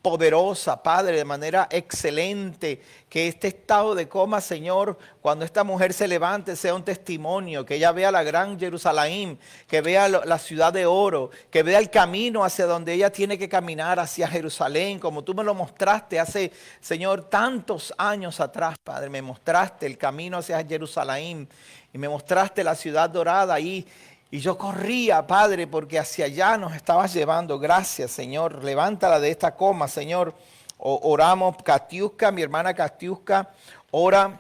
poderosa, Padre, de manera excelente, que este estado de coma, Señor, cuando esta mujer se levante, sea un testimonio, que ella vea la gran Jerusalén, que vea la ciudad de oro, que vea el camino hacia donde ella tiene que caminar, hacia Jerusalén, como tú me lo mostraste hace, Señor, tantos años atrás, Padre, me mostraste el camino hacia Jerusalén y me mostraste la ciudad dorada ahí. Y yo corría, Padre, porque hacia allá nos estabas llevando. Gracias, Señor. Levántala de esta coma, Señor. Oramos, Katiuska, mi hermana Katiuska, ora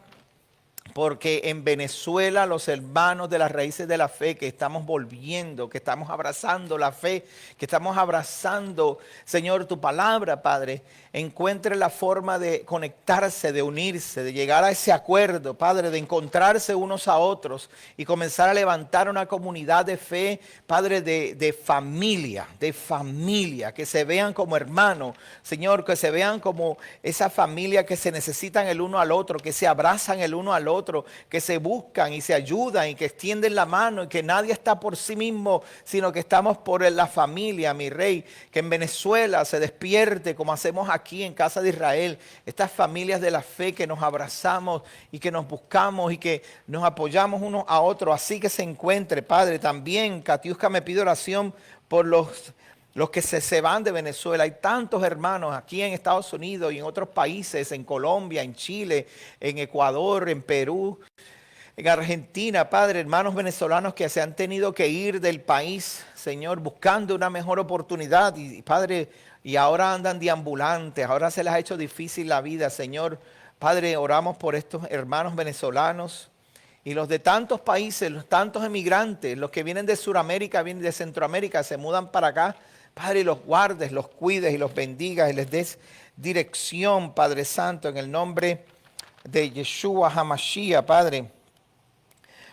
porque en Venezuela los hermanos de las raíces de la fe que estamos volviendo, que estamos abrazando la fe, que estamos abrazando, Señor, tu palabra, Padre, encuentre la forma de conectarse, de unirse, de llegar a ese acuerdo, Padre, de encontrarse unos a otros y comenzar a levantar una comunidad de fe, Padre, de familia, que se vean como hermanos, Señor, que se vean como esa familia que se necesitan el uno al otro, que se abrazan el uno al otro, que se buscan y se ayudan y que extienden la mano y que nadie está por sí mismo, sino que estamos por la familia, mi Rey, que en Venezuela se despierte como hacemos aquí en Casa de Israel, estas familias de la fe que nos abrazamos y que nos buscamos y que nos apoyamos unos a otros, así que se encuentre, Padre. También, Katiuska, me pide oración por los que se van de Venezuela. Hay tantos hermanos aquí en Estados Unidos y en otros países, en Colombia, en Chile, en Ecuador, en Perú, en Argentina, Padre, hermanos venezolanos que se han tenido que ir del país, Señor, buscando una mejor oportunidad. Y Padre, y ahora andan deambulantes, ahora se les ha hecho difícil la vida, Señor. Padre, oramos por estos hermanos venezolanos y los de tantos países, los tantos emigrantes, los que vienen de Sudamérica, vienen de Centroamérica, se mudan para acá. Padre, los guardes, los cuides y los bendigas y les des dirección, Padre Santo, en el nombre de Yeshua HaMashiach, Padre.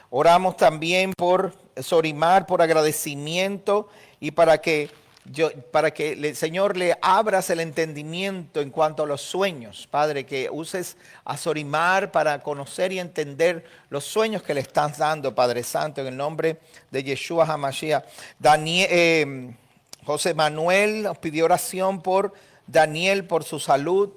Oramos también por Sorimar, por agradecimiento y para que el Señor le abras el entendimiento en cuanto a los sueños, Padre, que uses a Sorimar para conocer y entender los sueños que le estás dando, Padre Santo, en el nombre de Yeshua HaMashiach. José Manuel nos pidió oración por Daniel, por su salud,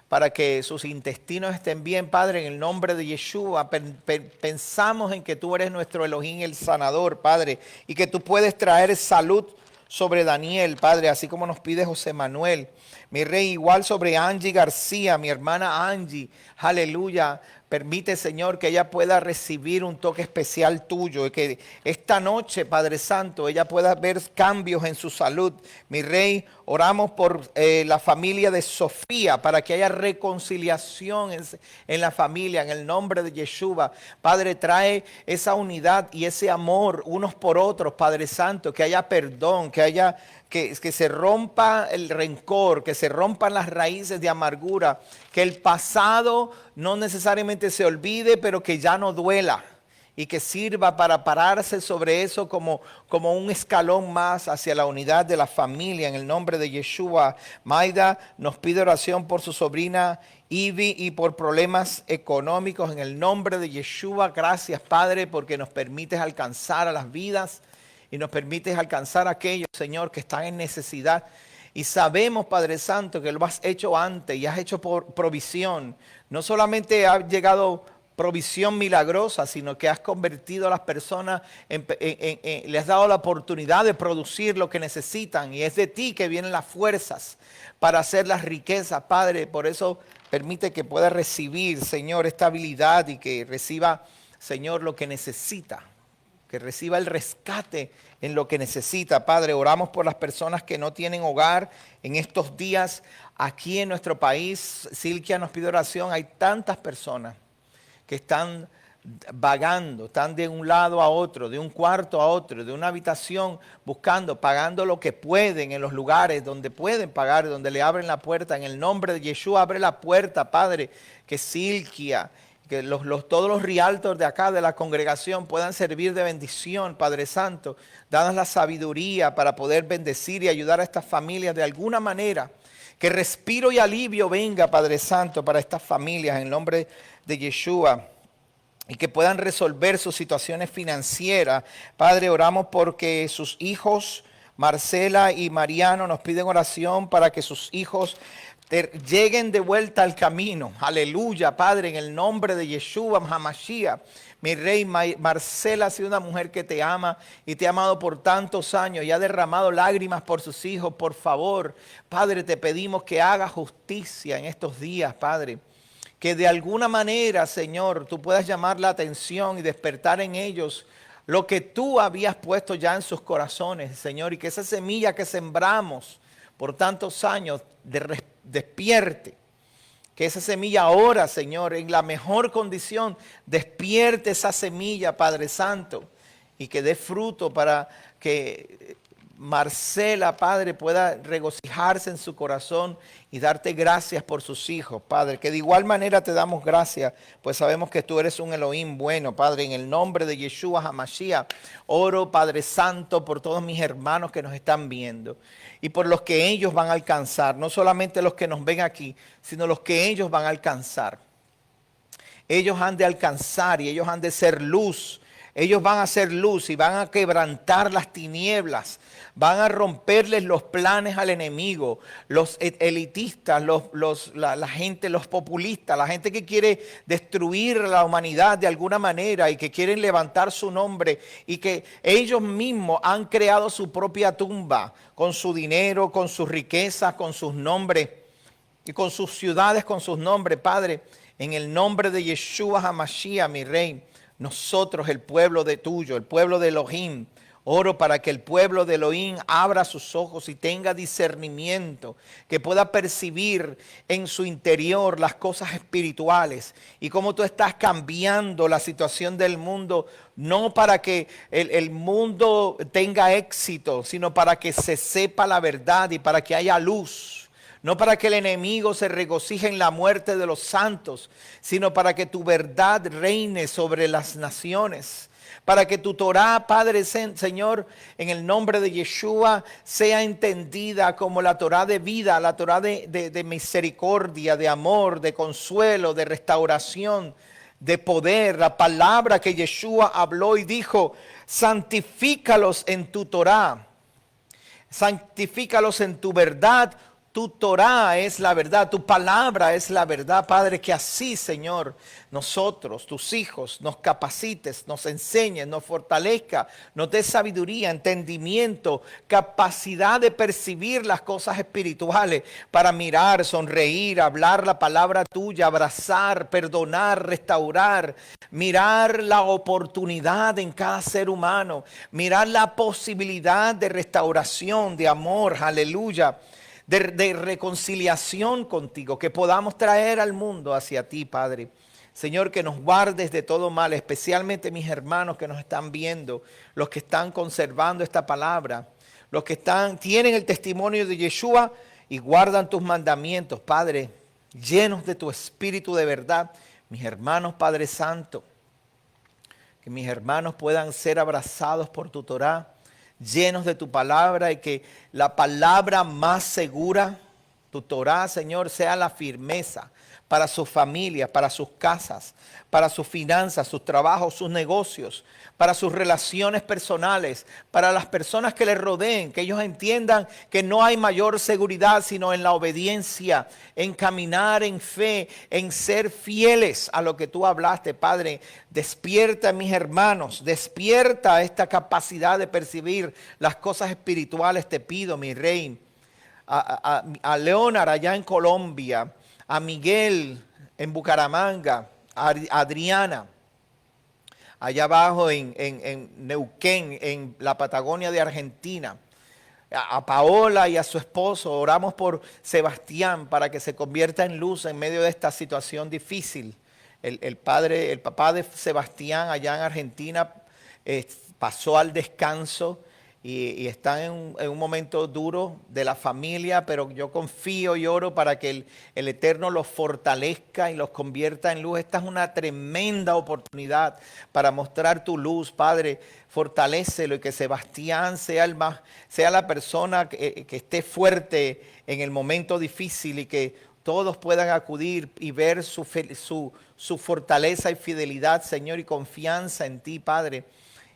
para que sus intestinos estén bien, Padre, en el nombre de Yeshua. Pensamos en que tú eres nuestro Elohim, el sanador, Padre, y que tú puedes traer salud sobre Daniel, Padre, así como nos pide José Manuel. Mi Rey, igual sobre Angie García, mi hermana Angie, aleluya. Permite, Señor, que ella pueda recibir un toque especial tuyo y que esta noche, Padre Santo, ella pueda ver cambios en su salud. Mi Rey, oramos por la familia de Sofía para que haya reconciliación en la familia, en el nombre de Yeshua. Padre, trae esa unidad y ese amor unos por otros, Padre Santo, que haya perdón, que se rompa el rencor, que se rompan las raíces de amargura, que el pasado no necesariamente se olvide, pero que ya no duela y que sirva para pararse sobre eso como un escalón más hacia la unidad de la familia en el nombre de Yeshua. Maida nos pide oración por su sobrina Ivy y por problemas económicos en el nombre de Yeshua. Gracias, Padre, porque nos permites alcanzar a las vidas y nos permites alcanzar a aquellos, Señor, que están en necesidad. Y sabemos, Padre Santo, que lo has hecho antes y has hecho por provisión. No solamente ha llegado provisión milagrosa, sino que has convertido a las personas, le has dado la oportunidad de producir lo que necesitan. Y es de ti que vienen las fuerzas para hacer las riquezas, Padre. Por eso permite que pueda recibir, Señor, esta habilidad y que reciba, Señor, lo que necesita. Que reciba el rescate en lo que necesita, Padre. Oramos por las personas que no tienen hogar en estos días aquí en nuestro país. Silvia nos pide oración. Hay tantas personas que están vagando, están de un lado a otro, de un cuarto a otro, de una habitación buscando, pagando lo que pueden en los lugares donde pueden pagar, donde le abren la puerta. En el nombre de Yeshua, abre la puerta, Padre, que Silvia, que todos los realtors de acá, de la congregación, puedan servir de bendición, Padre Santo. Danos la sabiduría para poder bendecir y ayudar a estas familias de alguna manera. Que respiro y alivio venga, Padre Santo, para estas familias en el nombre de Yeshua. Y que puedan resolver sus situaciones financieras. Padre, oramos porque sus hijos, Marcela y Mariano, nos piden oración para que sus hijos lleguen de vuelta al camino. Aleluya, Padre, en el nombre de Yeshua HaMashiach. Mi rey, Marcela ha sido una mujer que te ama y te ha amado por tantos años y ha derramado lágrimas por sus hijos. Por favor, Padre, te pedimos que haga justicia en estos días, Padre. Que de alguna manera, Señor, tú puedas llamar la atención y despertar en ellos lo que tú habías puesto ya en sus corazones, Señor. Y que esa semilla que sembramos por tantos años despierte. Que esa semilla ahora, Señor, en la mejor condición, despierte esa semilla, Padre Santo. Y que dé fruto para que Marcela, Padre, pueda regocijarse en su corazón y darte gracias por sus hijos, Padre. Que de igual manera te damos gracias, pues sabemos que tú eres un Elohim bueno, Padre. En el nombre de Yeshua HaMashiach, oro, Padre Santo, por todos mis hermanos que nos están viendo y por los que ellos van a alcanzar. No solamente los que nos ven aquí, sino los que ellos van a alcanzar. Ellos han de alcanzar y ellos han de ser luz. Ellos van a ser luz y van a quebrantar las tinieblas. Van a romperles los planes al enemigo. Los elitistas, la gente, los populistas, la gente que quiere destruir la humanidad de alguna manera y que quieren levantar su nombre y que ellos mismos han creado su propia tumba con su dinero, con sus riquezas, con sus nombres y con sus ciudades, con sus nombres, Padre. En el nombre de Yeshua HaMashiach, mi Rey. Nosotros, el pueblo de tuyo, el pueblo de Elohim, oro para que el pueblo de Elohim abra sus ojos y tenga discernimiento, que pueda percibir en su interior las cosas espirituales y cómo tú estás cambiando la situación del mundo, no para que el mundo tenga éxito, sino para que se sepa la verdad y para que haya luz. No para que el enemigo se regocije en la muerte de los santos, sino para que tu verdad reine sobre las naciones. Para que tu Torah, Padre, Señor, en el nombre de Yeshua, sea entendida como la Torah de vida, la Torah de misericordia, de amor, de consuelo, de restauración, de poder. La palabra que Yeshua habló y dijo, santifícalos en tu Torah, santifícalos en tu verdad. Tu Torah es la verdad, tu palabra es la verdad, Padre, que así, Señor, nosotros, tus hijos, nos capacites, nos enseñes, nos fortalezca, nos dé sabiduría, entendimiento, capacidad de percibir las cosas espirituales para mirar, sonreír, hablar la palabra tuya, abrazar, perdonar, restaurar, mirar la oportunidad en cada ser humano, mirar la posibilidad de restauración, de amor, aleluya. De reconciliación contigo, que podamos traer al mundo hacia ti, Padre. Señor, que nos guardes de todo mal, especialmente mis hermanos que nos están viendo, los que están conservando esta palabra, los que tienen el testimonio de Yeshua y guardan tus mandamientos, Padre, llenos de tu espíritu de verdad. Mis hermanos, Padre Santo, que mis hermanos puedan ser abrazados por tu Torah, llenos de tu palabra y que la palabra más segura, tu Torah, Señor, sea la firmeza para sus familias, para sus casas, para sus finanzas, sus trabajos, sus negocios, para sus relaciones personales, para las personas que les rodeen, que ellos entiendan que no hay mayor seguridad sino en la obediencia, en caminar en fe, en ser fieles a lo que tú hablaste, Padre. Despierta a mis hermanos, despierta esta capacidad de percibir las cosas espirituales, te pido, mi Rey. A Leonard allá en Colombia, a Miguel en Bucaramanga, a Adriana allá abajo en Neuquén, en la Patagonia de Argentina, a Paola y a su esposo. Oramos por Sebastián para que se convierta en luz en medio de esta situación difícil. El papá de Sebastián allá en Argentina pasó al descanso y están en un momento duro de la familia, pero yo confío y oro para que el Eterno los fortalezca y los convierta en luz. Esta es una tremenda oportunidad para mostrar tu luz, Padre. Fortalécelo y que Sebastián sea sea la persona que esté fuerte en el momento difícil y que todos puedan acudir y ver su fortaleza y fidelidad, Señor, y confianza en ti, Padre.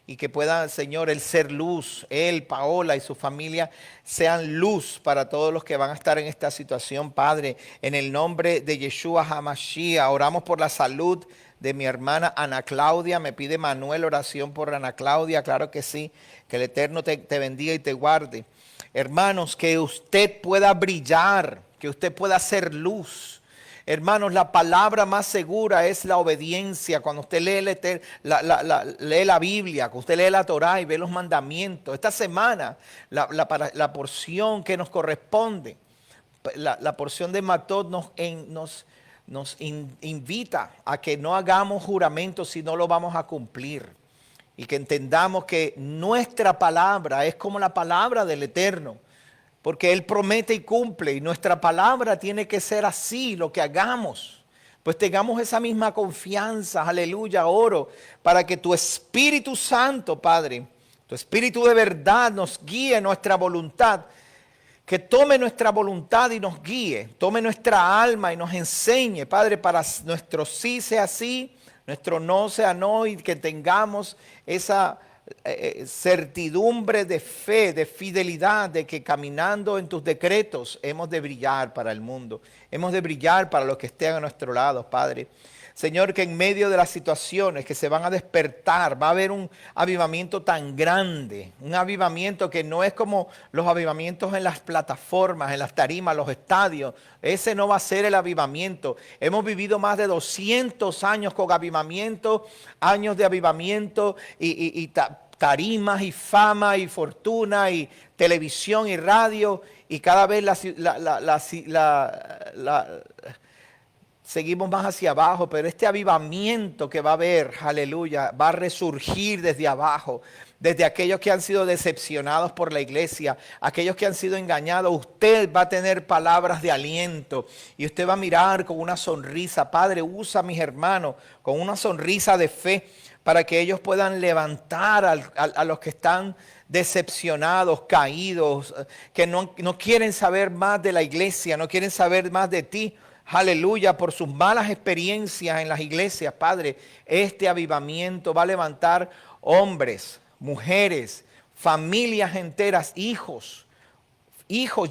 Y que pueda, Señor, el ser luz, él, Paola y su familia sean luz para todos los que van a estar en esta situación, Padre. En el nombre de Yeshua HaMashiach, oramos por la salud de mi hermana Ana Claudia. Me pide Manuel oración por Ana Claudia. Claro que sí. Que el Eterno te bendiga y te guarde. Hermanos, que usted pueda brillar, que usted pueda ser luz. Hermanos, la palabra más segura es la obediencia. Cuando usted lee la Biblia, cuando usted lee la Torá y ve los mandamientos. Esta semana, la porción que nos corresponde, la porción de Matot nos invita a que no hagamos juramentos si no lo vamos a cumplir. Y que entendamos que nuestra palabra es como la palabra del Eterno. Porque Él promete y cumple y nuestra palabra tiene que ser así, lo que hagamos. Pues tengamos esa misma confianza, aleluya, oro, para que tu Espíritu Santo, Padre, tu Espíritu de verdad nos guíe nuestra voluntad. Que tome nuestra voluntad y nos guíe, tome nuestra alma y nos enseñe, Padre, para nuestro sí sea sí, nuestro no sea no y que tengamos esa certidumbre de fe, de fidelidad, de que caminando en tus decretos hemos de brillar para el mundo, hemos de brillar para los que estén a nuestro lado, Padre. Señor, que en medio de las situaciones que se van a despertar, va a haber un avivamiento tan grande, un avivamiento que no es como los avivamientos en las plataformas, en las tarimas, los estadios. Ese no va a ser el avivamiento. Hemos vivido más de 200 años con avivamiento, años de avivamiento y tarimas y fama y fortuna y televisión y radio y cada vez seguimos más hacia abajo, pero este avivamiento que va a haber, aleluya, va a resurgir desde abajo, desde aquellos que han sido decepcionados por la iglesia, aquellos que han sido engañados. Usted va a tener palabras de aliento y usted va a mirar con una sonrisa. Padre, usa a mis hermanos con una sonrisa de fe para que ellos puedan levantar a los que están decepcionados, caídos, que no quieren saber más de la iglesia, no quieren saber más de ti. Aleluya, por sus malas experiencias en las iglesias, Padre, este avivamiento va a levantar hombres, mujeres, familias enteras, hijos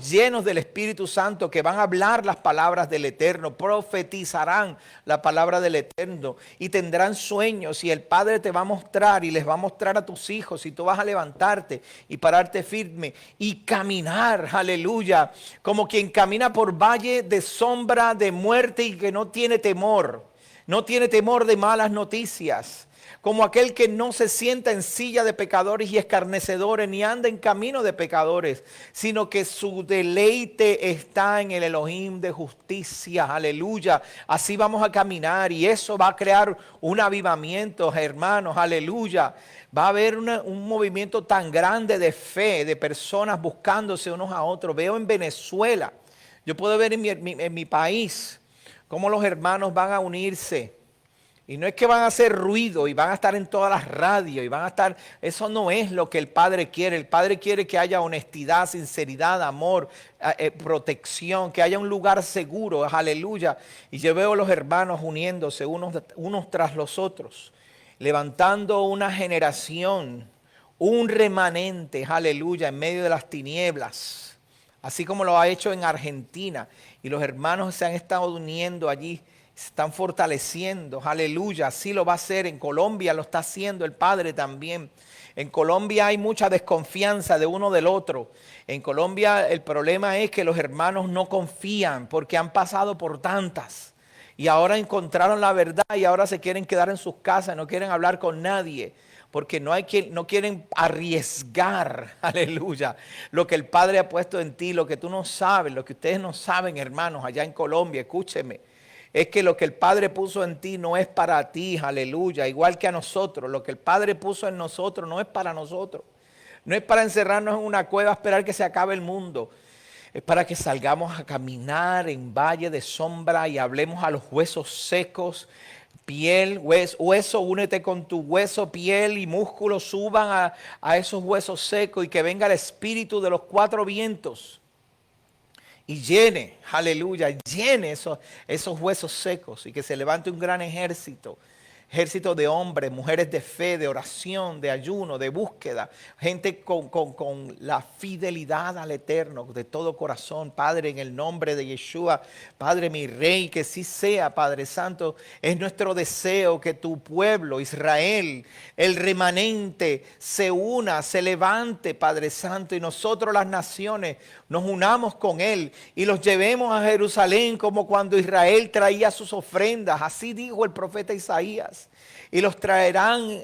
llenos del Espíritu Santo que van a hablar las palabras del Eterno, profetizarán la palabra del Eterno y tendrán sueños y el Padre te va a mostrar y les va a mostrar a tus hijos y tú vas a levantarte y pararte firme y caminar, aleluya, como quien camina por valle de sombra de muerte y que no tiene temor de malas noticias. Como aquel que no se sienta en silla de pecadores y escarnecedores, ni anda en camino de pecadores, sino que su deleite está en el Elohim de justicia. Aleluya. Así vamos a caminar y eso va a crear un avivamiento, hermanos. Aleluya. Va a haber un movimiento tan grande de fe, de personas buscándose unos a otros. Veo en Venezuela, yo puedo ver en mi país, cómo los hermanos van a unirse. Y no es que van a hacer ruido y van a estar en todas las radios y van a estar, eso no es lo que el Padre quiere. El Padre quiere que haya honestidad, sinceridad, amor, protección, que haya un lugar seguro, aleluya. Y yo veo a los hermanos uniéndose unos tras los otros, levantando una generación, un remanente, aleluya, en medio de las tinieblas. Así como lo ha hecho en Argentina. Y los hermanos se han estado uniendo allí. Se están fortaleciendo, aleluya, así lo va a hacer. En Colombia lo está haciendo el Padre también. En Colombia hay mucha desconfianza de uno del otro. En Colombia el problema es que los hermanos no confían porque han pasado por tantas. Y ahora encontraron la verdad y ahora se quieren quedar en sus casas, no quieren hablar con nadie. Porque no quieren arriesgar, aleluya, lo que el Padre ha puesto en ti, lo que tú no sabes, lo que ustedes no saben, hermanos, allá en Colombia, escúcheme. Es que lo que el Padre puso en ti no es para ti, aleluya, igual que a nosotros. Lo que el Padre puso en nosotros no es para nosotros. No es para encerrarnos en una cueva a esperar que se acabe el mundo. Es para que salgamos a caminar en valle de sombra y hablemos a los huesos secos. Piel, hueso, únete con tu hueso, piel y músculo, suban a esos huesos secos y que venga el espíritu de los cuatro vientos y llene, aleluya, llene esos huesos secos y que se levante un gran ejército. Ejército de hombres, mujeres de fe, de oración, de ayuno, de búsqueda. Gente con la fidelidad al Eterno, de todo corazón. Padre, en el nombre de Yeshua, Padre, mi Rey, que sí sea, Padre Santo. Es nuestro deseo que tu pueblo, Israel, el remanente, se una, se levante, Padre Santo. Y nosotros las naciones nos unamos con Él y los llevemos a Jerusalén como cuando Israel traía sus ofrendas. Así dijo el profeta Isaías. Y los traerán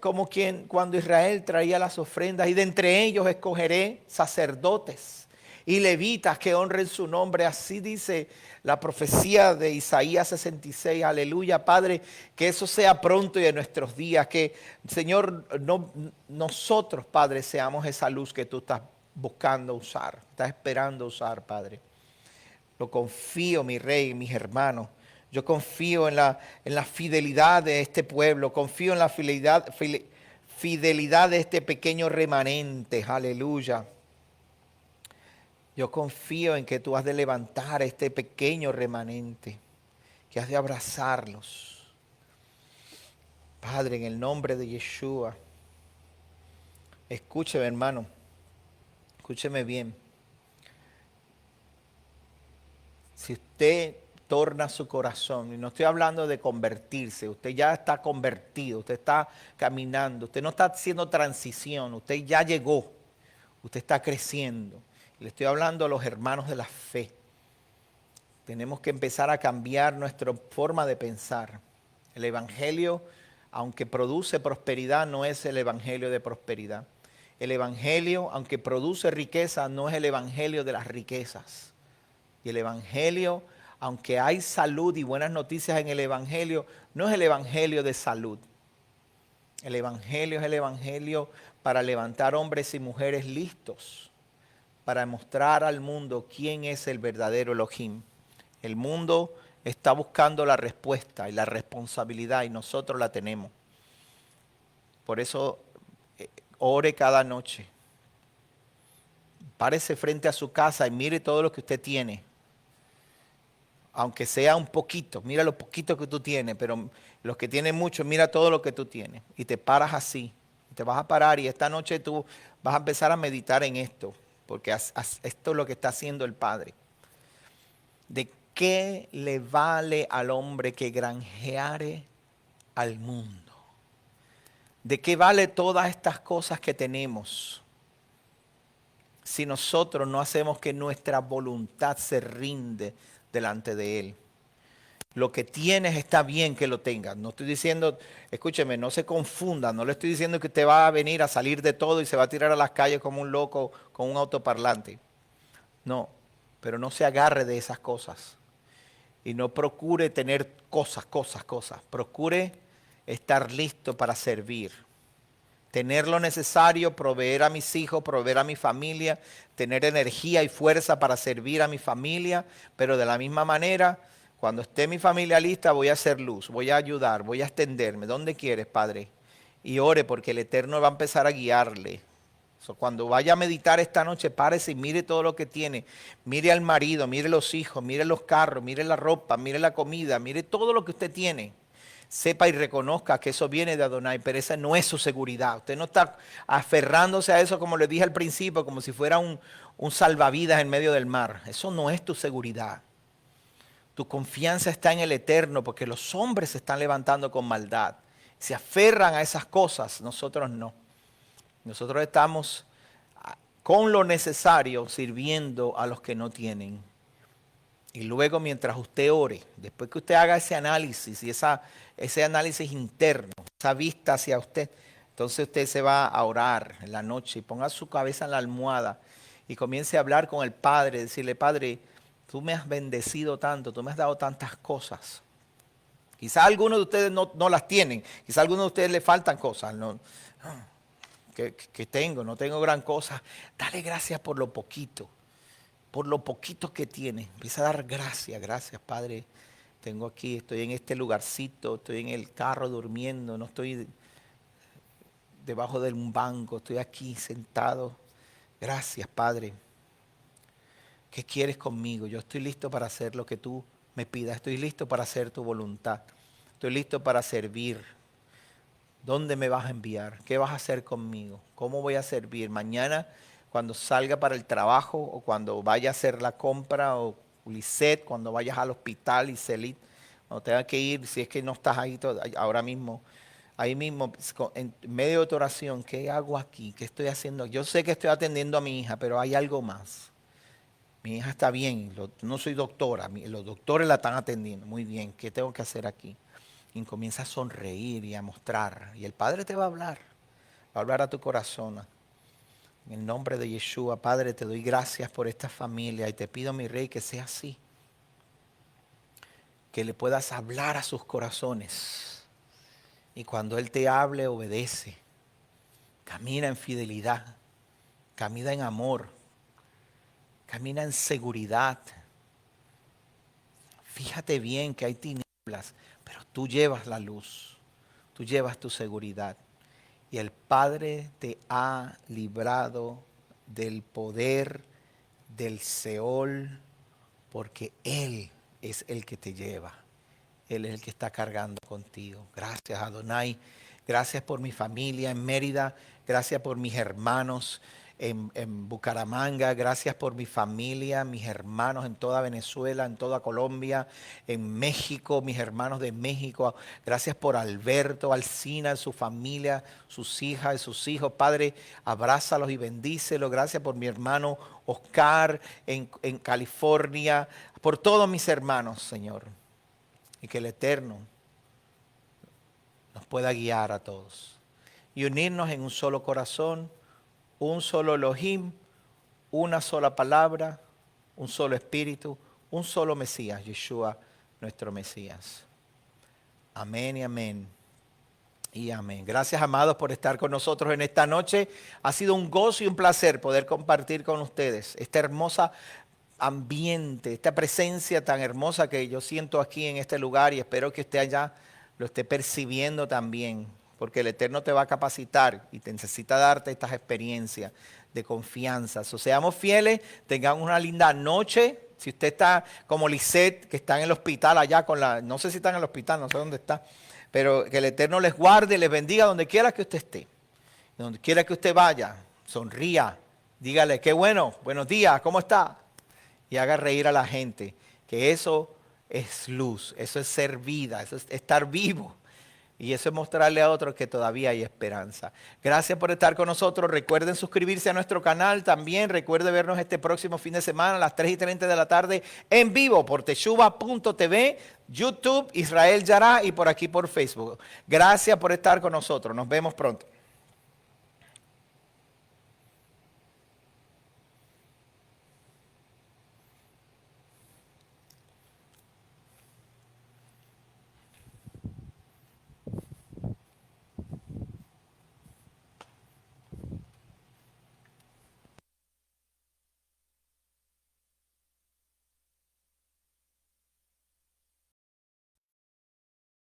como cuando Israel traía las ofrendas. Y de entre ellos escogeré sacerdotes y levitas que honren su nombre. Así dice la profecía de Isaías 66. Aleluya, Padre, que eso sea pronto y en nuestros días. Que, Señor, nosotros, Padre, seamos esa luz que tú estás buscando usar, estás esperando usar, Padre. Lo confío, mi Rey, mis hermanos. Yo confío en la fidelidad de este pueblo, confío en la fidelidad de este pequeño remanente, aleluya. Yo confío en que tú has de levantar a este pequeño remanente, que has de abrazarlos. Padre, en el nombre de Yeshua, escúcheme, hermano, escúcheme bien. Si usted torna su corazón, y no estoy hablando de convertirse, usted ya está convertido, usted está caminando, usted no está haciendo transición, usted ya llegó, usted está creciendo. Le estoy hablando a los hermanos de la fe. Tenemos que empezar a cambiar nuestra forma de pensar. El evangelio, aunque produce prosperidad, no es el evangelio de prosperidad. El evangelio, aunque produce riqueza, no es el evangelio de las riquezas. Y el evangelio, aunque hay salud y buenas noticias en el evangelio, no es el evangelio de salud. El evangelio es el evangelio para levantar hombres y mujeres listos, para mostrar al mundo quién es el verdadero Elohim. El mundo está buscando la respuesta y la responsabilidad y nosotros la tenemos. Por eso, ore cada noche. Párese frente a su casa y mire todo lo que usted tiene. Aunque sea un poquito, mira lo poquito que tú tienes, pero los que tienen mucho, mira todo lo que tú tienes. Y te paras así, te vas a parar y esta noche tú vas a empezar a meditar en esto, porque esto es lo que está haciendo el Padre. ¿De qué le vale al hombre que granjeare al mundo? ¿De qué vale todas estas cosas que tenemos si nosotros no hacemos que nuestra voluntad se rinde delante de Él? Lo que tienes está bien que lo tengas. No estoy diciendo, escúcheme, no se confunda. No le estoy diciendo que usted va a venir a salir de todo y se va a tirar a las calles como un loco con un autoparlante. No, pero no se agarre de esas cosas. Y no procure tener cosas. Procure estar listo para servir. Tener lo necesario, proveer a mis hijos, proveer a mi familia, tener energía y fuerza para servir a mi familia, pero de la misma manera, cuando esté mi familia lista, voy a hacer luz, voy a ayudar, voy a extenderme. ¿Dónde quieres, Padre? Y ore porque el Eterno va a empezar a guiarle. Cuando vaya a meditar esta noche, párese y mire todo lo que tiene. Mire al marido, mire los hijos, mire los carros, mire la ropa, mire la comida, mire todo lo que usted tiene. Sepa y reconozca que eso viene de Adonai, pero esa no es su seguridad. Usted no está aferrándose a eso, como le dije al principio, como si fuera un salvavidas en medio del mar. Eso no es tu seguridad. Tu confianza está en el Eterno, porque los hombres se están levantando con maldad. Se aferran a esas cosas, nosotros no. Nosotros estamos con lo necesario sirviendo a los que no tienen. Y luego mientras usted ore, después que usted haga ese análisis y ese análisis interno, esa vista hacia usted, entonces usted se va a orar en la noche y ponga su cabeza en la almohada y comience a hablar con el Padre, decirle: Padre, tú me has bendecido tanto, tú me has dado tantas cosas. Quizás algunos de ustedes no las tienen, quizás a algunos de ustedes le faltan cosas. No. que tengo, no tengo gran cosa. Dale gracias por lo poquito que tienes. Empieza a dar gracias, gracias, Padre. Tengo aquí, estoy en este lugarcito, estoy en el carro durmiendo, no estoy debajo de un banco, estoy aquí sentado. Gracias, Padre. ¿Qué quieres conmigo? Yo estoy listo para hacer lo que tú me pidas. Estoy listo para hacer tu voluntad. Estoy listo para servir. ¿Dónde me vas a enviar? ¿Qué vas a hacer conmigo? ¿Cómo voy a servir? Mañana, cuando salga para el trabajo o cuando vaya a hacer la compra o Lisette, cuando vayas al hospital y Celit, cuando tengas que ir, si es que no estás ahí ahora mismo, ahí mismo, en medio de tu oración, ¿qué hago aquí? ¿Qué estoy haciendo? Yo sé que estoy atendiendo a mi hija, pero hay algo más. Mi hija está bien, no soy doctora, los doctores la están atendiendo. Muy bien, ¿qué tengo que hacer aquí? Y comienza a sonreír y a mostrar. Y el Padre te va a hablar a tu corazón. En el nombre de Yeshua, Padre, te doy gracias por esta familia y te pido, mi Rey, que sea así. Que le puedas hablar a sus corazones. Y cuando Él te hable, obedece. Camina en fidelidad. Camina en amor. Camina en seguridad. Fíjate bien que hay tinieblas, pero tú llevas la luz. Tú llevas tu seguridad. Y el Padre te ha librado del poder del Seol, porque Él es el que te lleva. Él es el que está cargando contigo. Gracias, Adonai. Gracias por mi familia en Mérida. Gracias por mis hermanos en Bucaramanga. Gracias por mi familia, mis hermanos en toda Venezuela, en toda Colombia, en México, mis hermanos de México. Gracias por Alberto, Alcina, su familia, sus hijas y sus hijos. Padre, abrázalos y bendícelos. Gracias por mi hermano Oscar en California. Por todos mis hermanos, Señor. Y que el Eterno nos pueda guiar a todos. Y unirnos en un solo corazón, un solo Elohim, una sola palabra, un solo espíritu, un solo Mesías, Yeshua, nuestro Mesías. Amén y amén. Y amén. Gracias, amados, por estar con nosotros en esta noche. Ha sido un gozo y un placer poder compartir con ustedes esta hermosa ambiente, esta presencia tan hermosa que yo siento aquí en este lugar, y espero que usted allá lo esté percibiendo también, porque el Eterno te va a capacitar y te necesita darte estas experiencias de confianza. Seamos fieles, tengamos una linda noche. Si usted está como Lisette, que está en el hospital allá no sé si está en el hospital, no sé dónde está, pero que el Eterno les guarde, les bendiga donde quiera que usted esté. Donde quiera que usted vaya, sonría, dígale, qué bueno, buenos días, ¿cómo está? Y haga reír a la gente, que eso es luz, eso es ser vida, eso es estar vivo. Y eso es mostrarle a otros que todavía hay esperanza. Gracias por estar con nosotros. Recuerden suscribirse a nuestro canal también. Recuerden vernos este próximo fin de semana a las 3:30 de la tarde en vivo por teshuva.tv, YouTube, Israel Yará y por aquí por Facebook. Gracias por estar con nosotros. Nos vemos pronto.